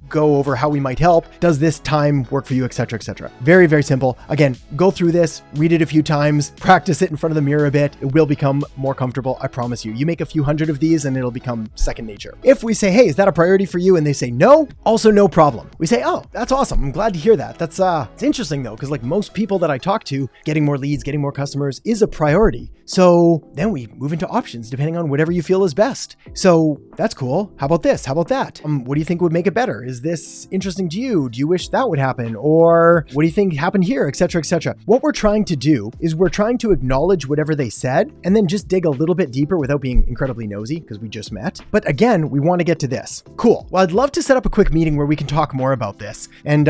go over how we might help. Does this time work for you, etc., etc. Very, very simple. Again, go through this, read it a few times, practice it in front of the mirror a bit. It will become more comfortable. I promise you. You make a few hundred of these and it'll become second nature. If we say, hey, is that a priority for you? And they say no, also no problem. We say, oh, that's awesome. I'm glad to hear that. That's it's interesting though, because like most people that I talk to, getting more leads, getting more customers is a priority. So then we move into options depending on whatever you feel is best. So that's cool. How about this? How about that? What do you think would make it better? Is this interesting to you? Do you wish that would happen? Or what do you think happened here, etc., etc.? What we're trying to do is we're trying to acknowledge whatever they said and then just dig a little bit deeper without being incredibly nosy because we just met. But again, we want to get to this. Cool. Well, I'd love to set up a quick meeting where we can talk more about this and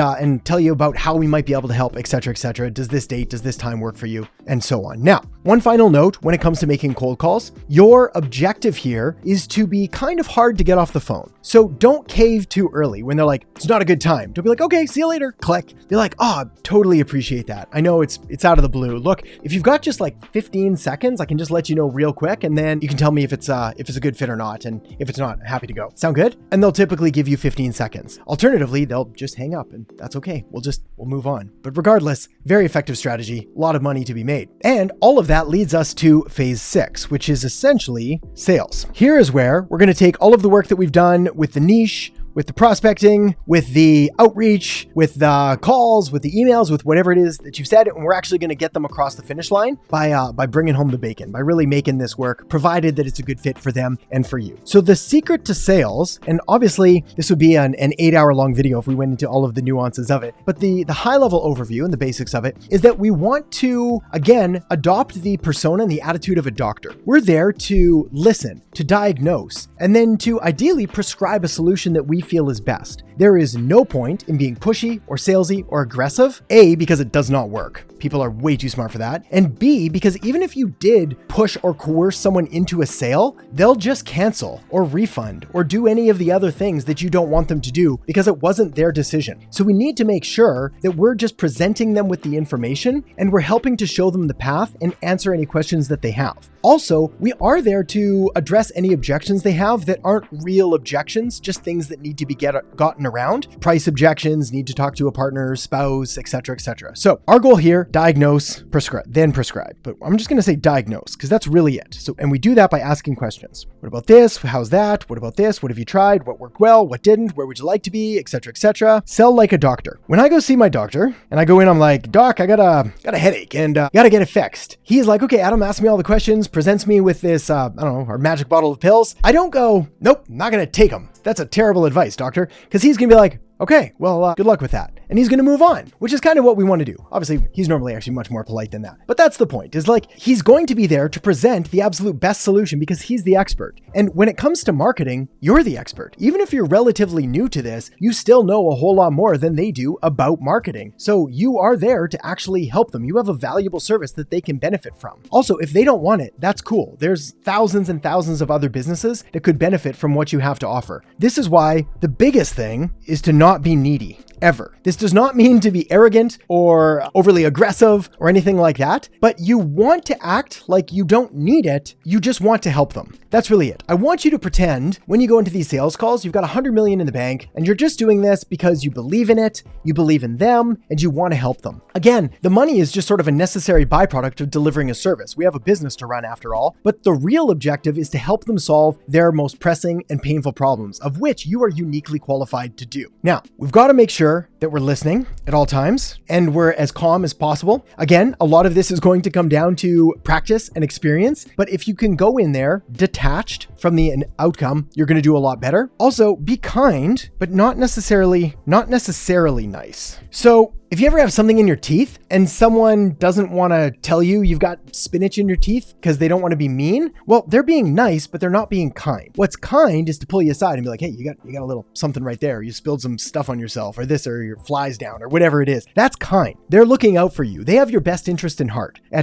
tell you about how we might be able to help, etc., etc. Does this date, does this time work for you? And so on. Now, one final note when it comes to making cold calls, your objective here is to be kind of hard to get off the phone. So don't cave too early when they're like, it's not a good time. Don't be like, okay, see you later, click. Be like, oh, totally appreciate that. I know it's out of the blue. Look, if you've got just like 15 seconds, I can just let you know real quick, and then you can tell me if it's a good fit or not. And if it's not, happy to go. Sound good? And they'll typically give you 15 seconds. Alternatively, they'll just hang up, and that's okay. We'll move on. But regardless, very effective strategy, a lot of money to be made. And all of that leads us to phase 6, which is essentially sales. Here is where we're going to take all of the work that we've done with the niche, with the prospecting, with the outreach, with the calls, with the emails, with whatever it is that you've said, and we're actually going to get them across the finish line by bringing home the bacon, by really making this work, provided that it's a good fit for them and for you. So the secret to sales, and obviously this would be an 8-hour long video if we went into all of the nuances of it, but the high level overview and the basics of it is that we want to, again, adopt the persona and the attitude of a doctor. We're there to listen, to diagnose, and then to ideally prescribe a solution that we feel is best. There is no point in being pushy or salesy or aggressive. A, because it does not work. People are way too smart for that. And B, because even if you did push or coerce someone into a sale, they'll just cancel or refund or do any of the other things that you don't want them to do because it wasn't their decision. So we need to make sure that we're just presenting them with the information and we're helping to show them the path and answer any questions that they have. Also, we are there to address any objections they have that aren't real objections, just things that need to be gotten around. Price objections, need to talk to a partner, spouse, etc., etc. So our goal here, diagnose, then prescribe. But I'm just going to say diagnose because that's really it. So, and we do that by asking questions. What about this? How's that? What about this? What have you tried? What worked well? What didn't? Where would you like to be? Etc., etc. Sell like a doctor. When I go see my doctor and I go in, I'm like, Doc, I got a headache and got to get it fixed. He's like, okay, Adam, ask me all the questions, presents me with this, I don't know, our magic bottle of pills. I don't go, nope, not going to take them. That's a terrible advice, doctor, because he's going to be like, okay, well, good luck with that. And he's going to move on, which is kind of what we want to do. Obviously, he's normally actually much more polite than that. But that's the point, is like, he's going to be there to present the absolute best solution because he's the expert. And when it comes to marketing, you're the expert. Even if you're relatively new to this, you still know a whole lot more than they do about marketing. So you are there to actually help them. You have a valuable service that they can benefit from. Also, if they don't want it, that's cool. There's thousands and thousands of other businesses that could benefit from what you have to offer. This is why the biggest thing is to not be needy. Ever. This does not mean to be arrogant or overly aggressive or anything like that, but you want to act like you don't need it. You just want to help them. That's really it. I want you to pretend when you go into these sales calls, you've got 100 million in the bank and you're just doing this because you believe in it, you believe in them, and you want to help them. Again, the money is just sort of a necessary byproduct of delivering a service. We have a business to run after all, but the real objective is to help them solve their most pressing and painful problems, of which you are uniquely qualified to do. Now, we've got to make sure that we're listening at all times and we're as calm as possible. Again, a lot of this is going to come down to practice and experience, but if you can go in there detached from the outcome, you're going to do a lot better. Also, be kind, but not necessarily nice. So if you ever have something in your teeth and someone doesn't want to tell you you've got spinach in your teeth because they don't want to be mean, well, they're being nice, but they're not being kind. What's kind is to pull you aside and be like, hey, you got a little something right there. You spilled some stuff on yourself or this, or your flies down or whatever it is. That's kind. They're looking out for you. They have your best interest at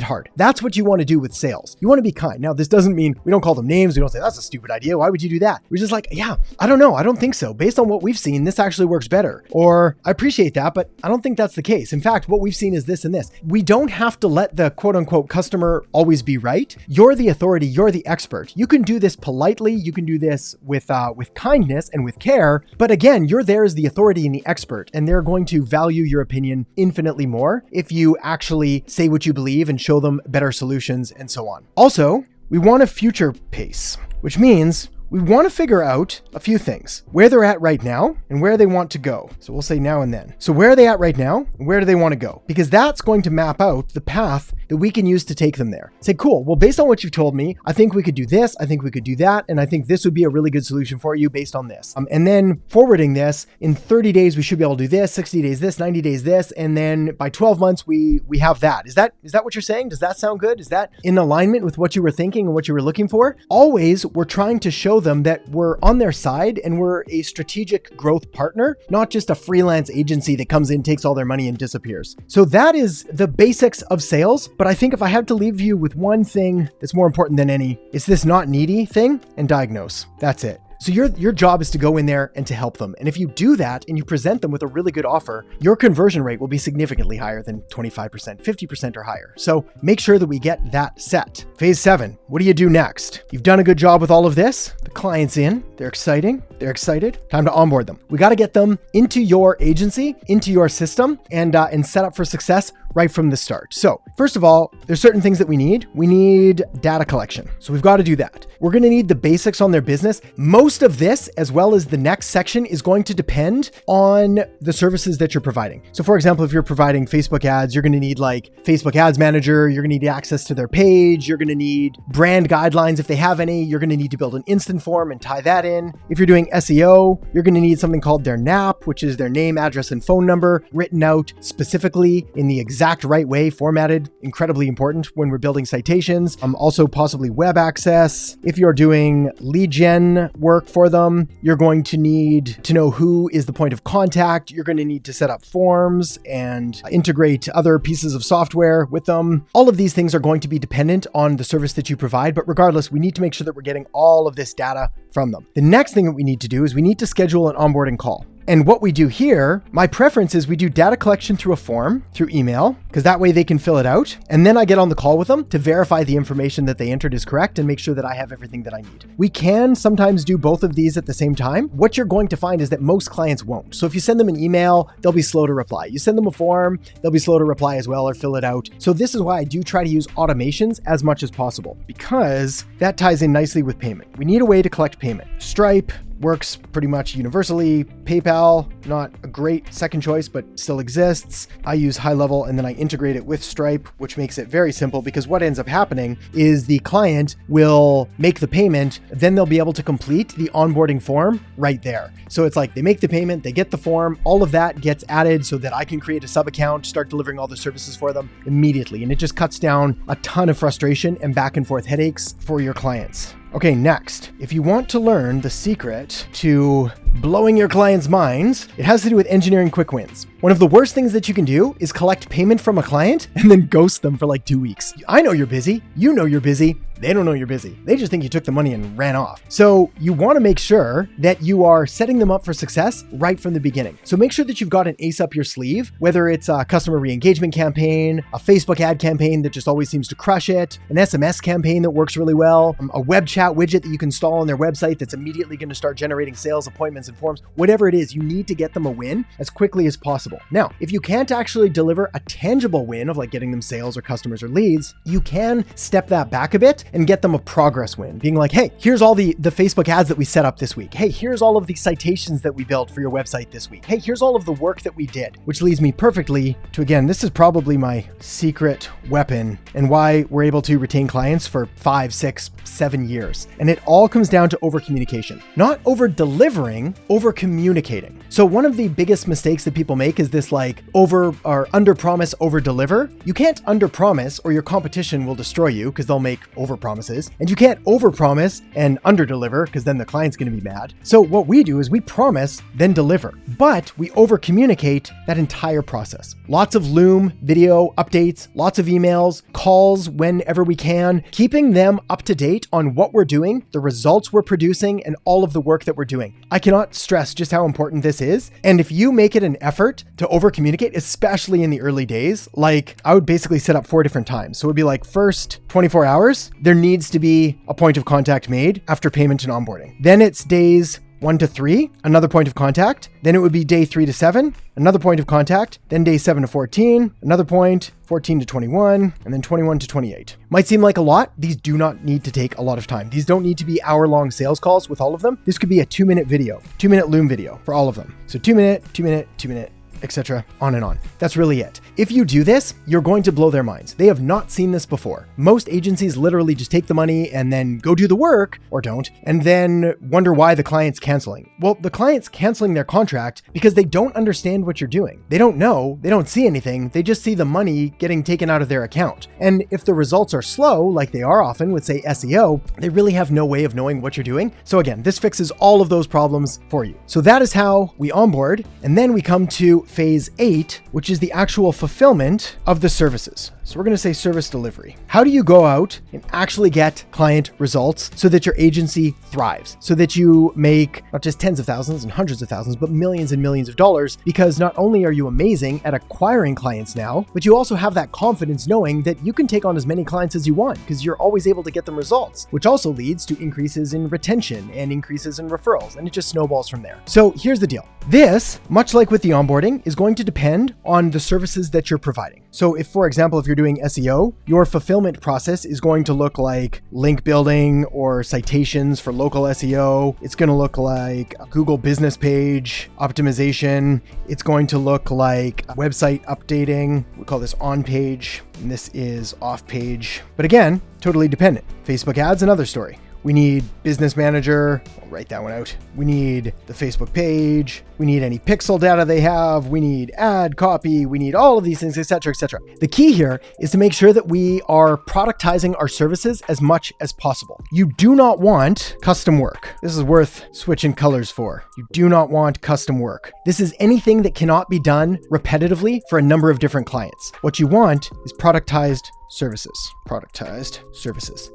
heart. That's what you want to do with sales. You want to be kind. Now, this doesn't mean we don't call them names. We don't say that's a stupid idea. Why would you do that? We're just like, yeah, I don't know. I don't think so. Based on what we've seen, this actually works better. Or I appreciate that, but I don't think that's the case. In fact, what we've seen is this and this. We don't have to let the quote unquote customer always be right. You're the authority. You're the expert. You can do this politely. You can do this with kindness and with care. But again, you're there as the authority and the expert, and they're going to value your opinion infinitely more if you actually say what you believe and show them better solutions and so on. Also, we want a future pace, which means we want to figure out a few things, where they're at right now and where they want to go. So we'll say now and then. So where are they at right now and where do they want to go? Because that's going to map out the path that we can use to take them there. Say, cool, well, based on what you've told me, I think we could do this, I think we could do that, and I think this would be a really good solution for you based on this. And then forwarding this, in 30 days, we should be able to do this, 60 days this, 90 days this, and then by 12 months, we have that. Is that what you're saying? Does that sound good? Is that in alignment with what you were thinking and what you were looking for? Always, we're trying to show them that we're on their side and we're a strategic growth partner, not just a freelance agency that comes in, takes all their money and disappears. So that is the basics of sales. But I think if I have to leave you with one thing that's more important than any, it's this not needy thing and diagnose. That's it. So your job is to go in there and to help them. And if you do that and you present them with a really good offer, your conversion rate will be significantly higher than 25%, 50% or higher. So make sure that we get that set. Phase 7, what do you do next? You've done a good job with all of this. The client's in, they're excited. Time to onboard them. We got to get them into your agency, into your system, and set up for success right from the start. So first of all, there's certain things that we need. We need data collection. So we've got to do that. We're going to need the basics on their business. Most of this, as well as the next section, is going to depend on the services that you're providing. So for example, if you're providing Facebook ads, you're going to need like Facebook Ads Manager. You're going to need access to their page. You're going to need brand guidelines if they have any. You're going to need to build an instant form and tie that in. If you're doing SEO, you're going to need something called their NAP, which is their name, address, and phone number, written out specifically in the exact right way, formatted, incredibly important when we're building citations. Also possibly web access. If you're doing lead gen work for them, you're going to need to know who is the point of contact. You're going to need to set up forms and integrate other pieces of software with them. All of these things are going to be dependent on the service that you provide, but regardless, we need to make sure that we're getting all of this data from them. The next thing that we need to do is we need to schedule an onboarding call. And what we do here, my preference is we do data collection through a form, through email, because that way they can fill it out. And then I get on the call with them to verify the information that they entered is correct and make sure that I have everything that I need. We can sometimes do both of these at the same time. What you're going to find is that most clients won't. So if you send them an email, they'll be slow to reply. You send them a form, they'll be slow to reply as well or fill it out. So this is why I do try to use automations as much as possible, because that ties in nicely with payment. We need a way to collect payment. Stripe works pretty much universally. PayPal, not a great second choice, but still exists. I use High Level and then I integrate it with Stripe, which makes it very simple, because what ends up happening is the client will make the payment, then they'll be able to complete the onboarding form right there. So it's like they make the payment, they get the form, all of that gets added so that I can create a sub account, start delivering all the services for them immediately. And it just cuts down a ton of frustration and back and forth headaches for your clients. Okay, next, if you want to learn the secret to blowing your clients' minds, it has to do with engineering quick wins. One of the worst things that you can do is collect payment from a client and then ghost them for like 2 weeks. I know you're busy. You know you're busy. They don't know you're busy. They just think you took the money and ran off. So you want to make sure that you are setting them up for success right from the beginning. So make sure that you've got an ace up your sleeve, whether it's a customer re-engagement campaign, a Facebook ad campaign that just always seems to crush it, an SMS campaign that works really well, a web chat widget that you can install on their website that's immediately going to start generating sales appointments and forms. Whatever it is, you need to get them a win as quickly as possible. Now, if you can't actually deliver a tangible win of like getting them sales or customers or leads, you can step that back a bit and get them a progress win, being like, hey, here's all the Facebook ads that we set up this week. Hey, here's all of the citations that we built for your website this week. Hey, here's all of the work that we did, which leads me perfectly to, again, this is probably my secret weapon and why we're able to retain clients for 5, 6, 7 years. And it all comes down to over communication, not over delivering, over communicating. So one of the biggest mistakes that people make is this like over or under promise, over deliver. You can't under promise or your competition will destroy you because they'll make over promises. And you can't over promise and under deliver because then the client's going to be mad. So what we do is we promise, then deliver, but we over communicate that entire process. Lots of Loom video updates, lots of emails, calls whenever we can, keeping them up to date on what we're doing, the results we're producing, and all of the work that we're doing. I cannot stress just how important this is. And if you make it an effort to over communicate, especially in the early days, like I would basically set up 4 different times. So it would be like first 24 hours, there needs to be a point of contact made after payment and onboarding. Then it's days 1 to 3, another point of contact. Then it would be day 3 to 7, another point of contact. Then day 7 to 14, another point, 14 to 21, and then 21 to 28. Might seem like a lot. These do not need to take a lot of time. These don't need to be hour-long sales calls with all of them. This could be a 2-minute video, 2-minute Loom video for all of them. So 2-minute, 2-minute, 2-minute, etc. on and on. That's really it. If you do this, you're going to blow their minds. They have not seen this before. Most agencies literally just take the money and then go do the work, or don't, and then wonder why the client's canceling. Well, the client's canceling their contract because they don't understand what you're doing. They don't know, they don't see anything, they just see the money getting taken out of their account. And if the results are slow, like they are often with, say, SEO, they really have no way of knowing what you're doing. So again, this fixes all of those problems for you. So that is how we onboard, and then we come to phase 8, which is the actual fulfillment of the services. So we're going to say service delivery. How do you go out and actually get client results so that your agency thrives, so that you make not just tens of thousands and hundreds of thousands, but millions and millions of dollars? Because not only are you amazing at acquiring clients now, but you also have that confidence knowing that you can take on as many clients as you want because you're always able to get them results, which also leads to increases in retention and increases in referrals, and it just snowballs from there. So here's the deal. This, much like with the onboarding, is going to depend on the services that you're providing. So if, for example, if you're doing SEO, your fulfillment process is going to look like link building or citations for local SEO. It's going to look like a Google business page optimization. It's going to look like website updating. We call this on page, and this is off page. But again, totally dependent. Facebook ads, another story. We need business manager. I'll write that one out. We need the Facebook page. We need any pixel data they have. We need ad copy. We need all of these things, etc., etc. The key here is to make sure that we are productizing our services as much as possible. You do not want custom work. This is worth switching colors for. You do not want custom work. This is anything that cannot be done repetitively for a number of different clients. What you want is productized services.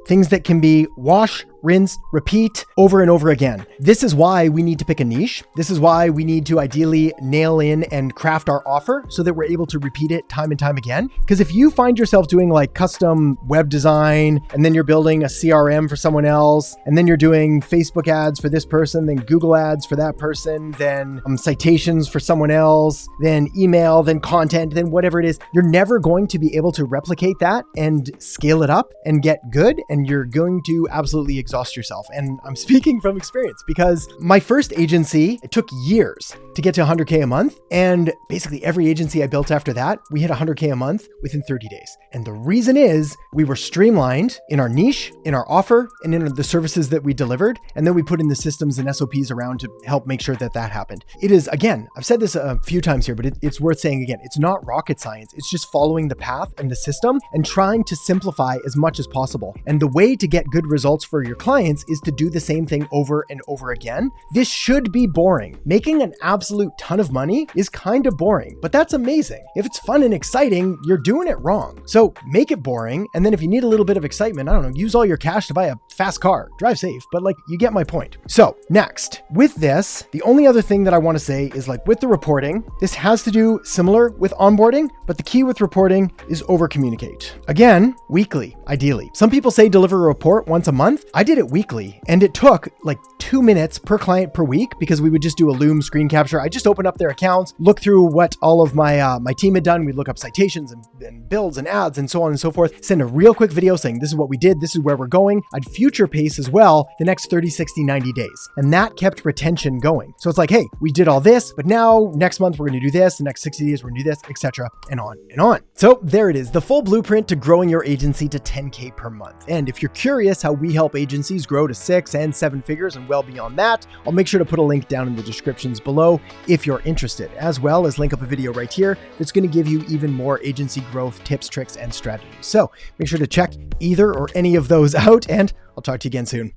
Things that can be wash, rinse, repeat over and over again. This is why we need to pick a niche. This is why we need to ideally nail in and craft our offer so that we're able to repeat it time and time again. Because if you find yourself doing like custom web design, and then you're building a CRM for someone else, and then you're doing Facebook ads for this person, then Google ads for that person, then citations for someone else, then email, then content, then whatever it is, you're never going to be able to replicate that and scale it up and get good. And you're going to absolutely exhaust yourself. And I'm speaking from experience because my first agency, it took years to get to 100K a month. And basically every agency I built after that, we hit 100K a month within 30 days. And the reason is we were streamlined in our niche, in our offer, and in the services that we delivered. And then we put in the systems and SOPs around to help make sure that that happened. It is, again, I've said this a few times here, but it's worth saying again, it's not rocket science. It's just following the path and the system and trying to simplify as much as possible. And the way to get good results for your clients is to do the same thing over and over again. This should be boring. Making an absolute ton of money is kind of boring, but that's amazing. If it's fun and exciting, you're doing it wrong. So make it boring. And then if you need a little bit of excitement, I don't know, use all your cash to buy a fast car, drive safe, but like you get my point. So next, with this, the only other thing that I want to say is like with the reporting, this has to do similar with onboarding, but the key with reporting is over communicate. Again, weekly, ideally. Some people say deliver a report once a month. I did it weekly and it took like 2 minutes per client per week because we would just do a Loom screen capture. I just opened up their accounts, look through what all of my team had done. We'd look up citations and builds and ads and so on and so forth. Send a real quick video saying, this is what we did. This is where we're going. I'd future pace as well the next 30, 60, 90 days. And that kept retention going. So it's like, hey, we did all this, but now next month we're going to do this. The next 60 days we're going to do this, etc. and on and on. So there it is, the full blueprint to growing your agency to 10K per month. And if you're curious how we help agencies grow to 6 and 7 figures and well beyond that, I'll make sure to put a link down in the descriptions below if you're interested, as well as link up a video right here that's going to give you even more agency growth tips, tricks, and strategies. So make sure to check either or any of those out, and I'll talk to you again soon.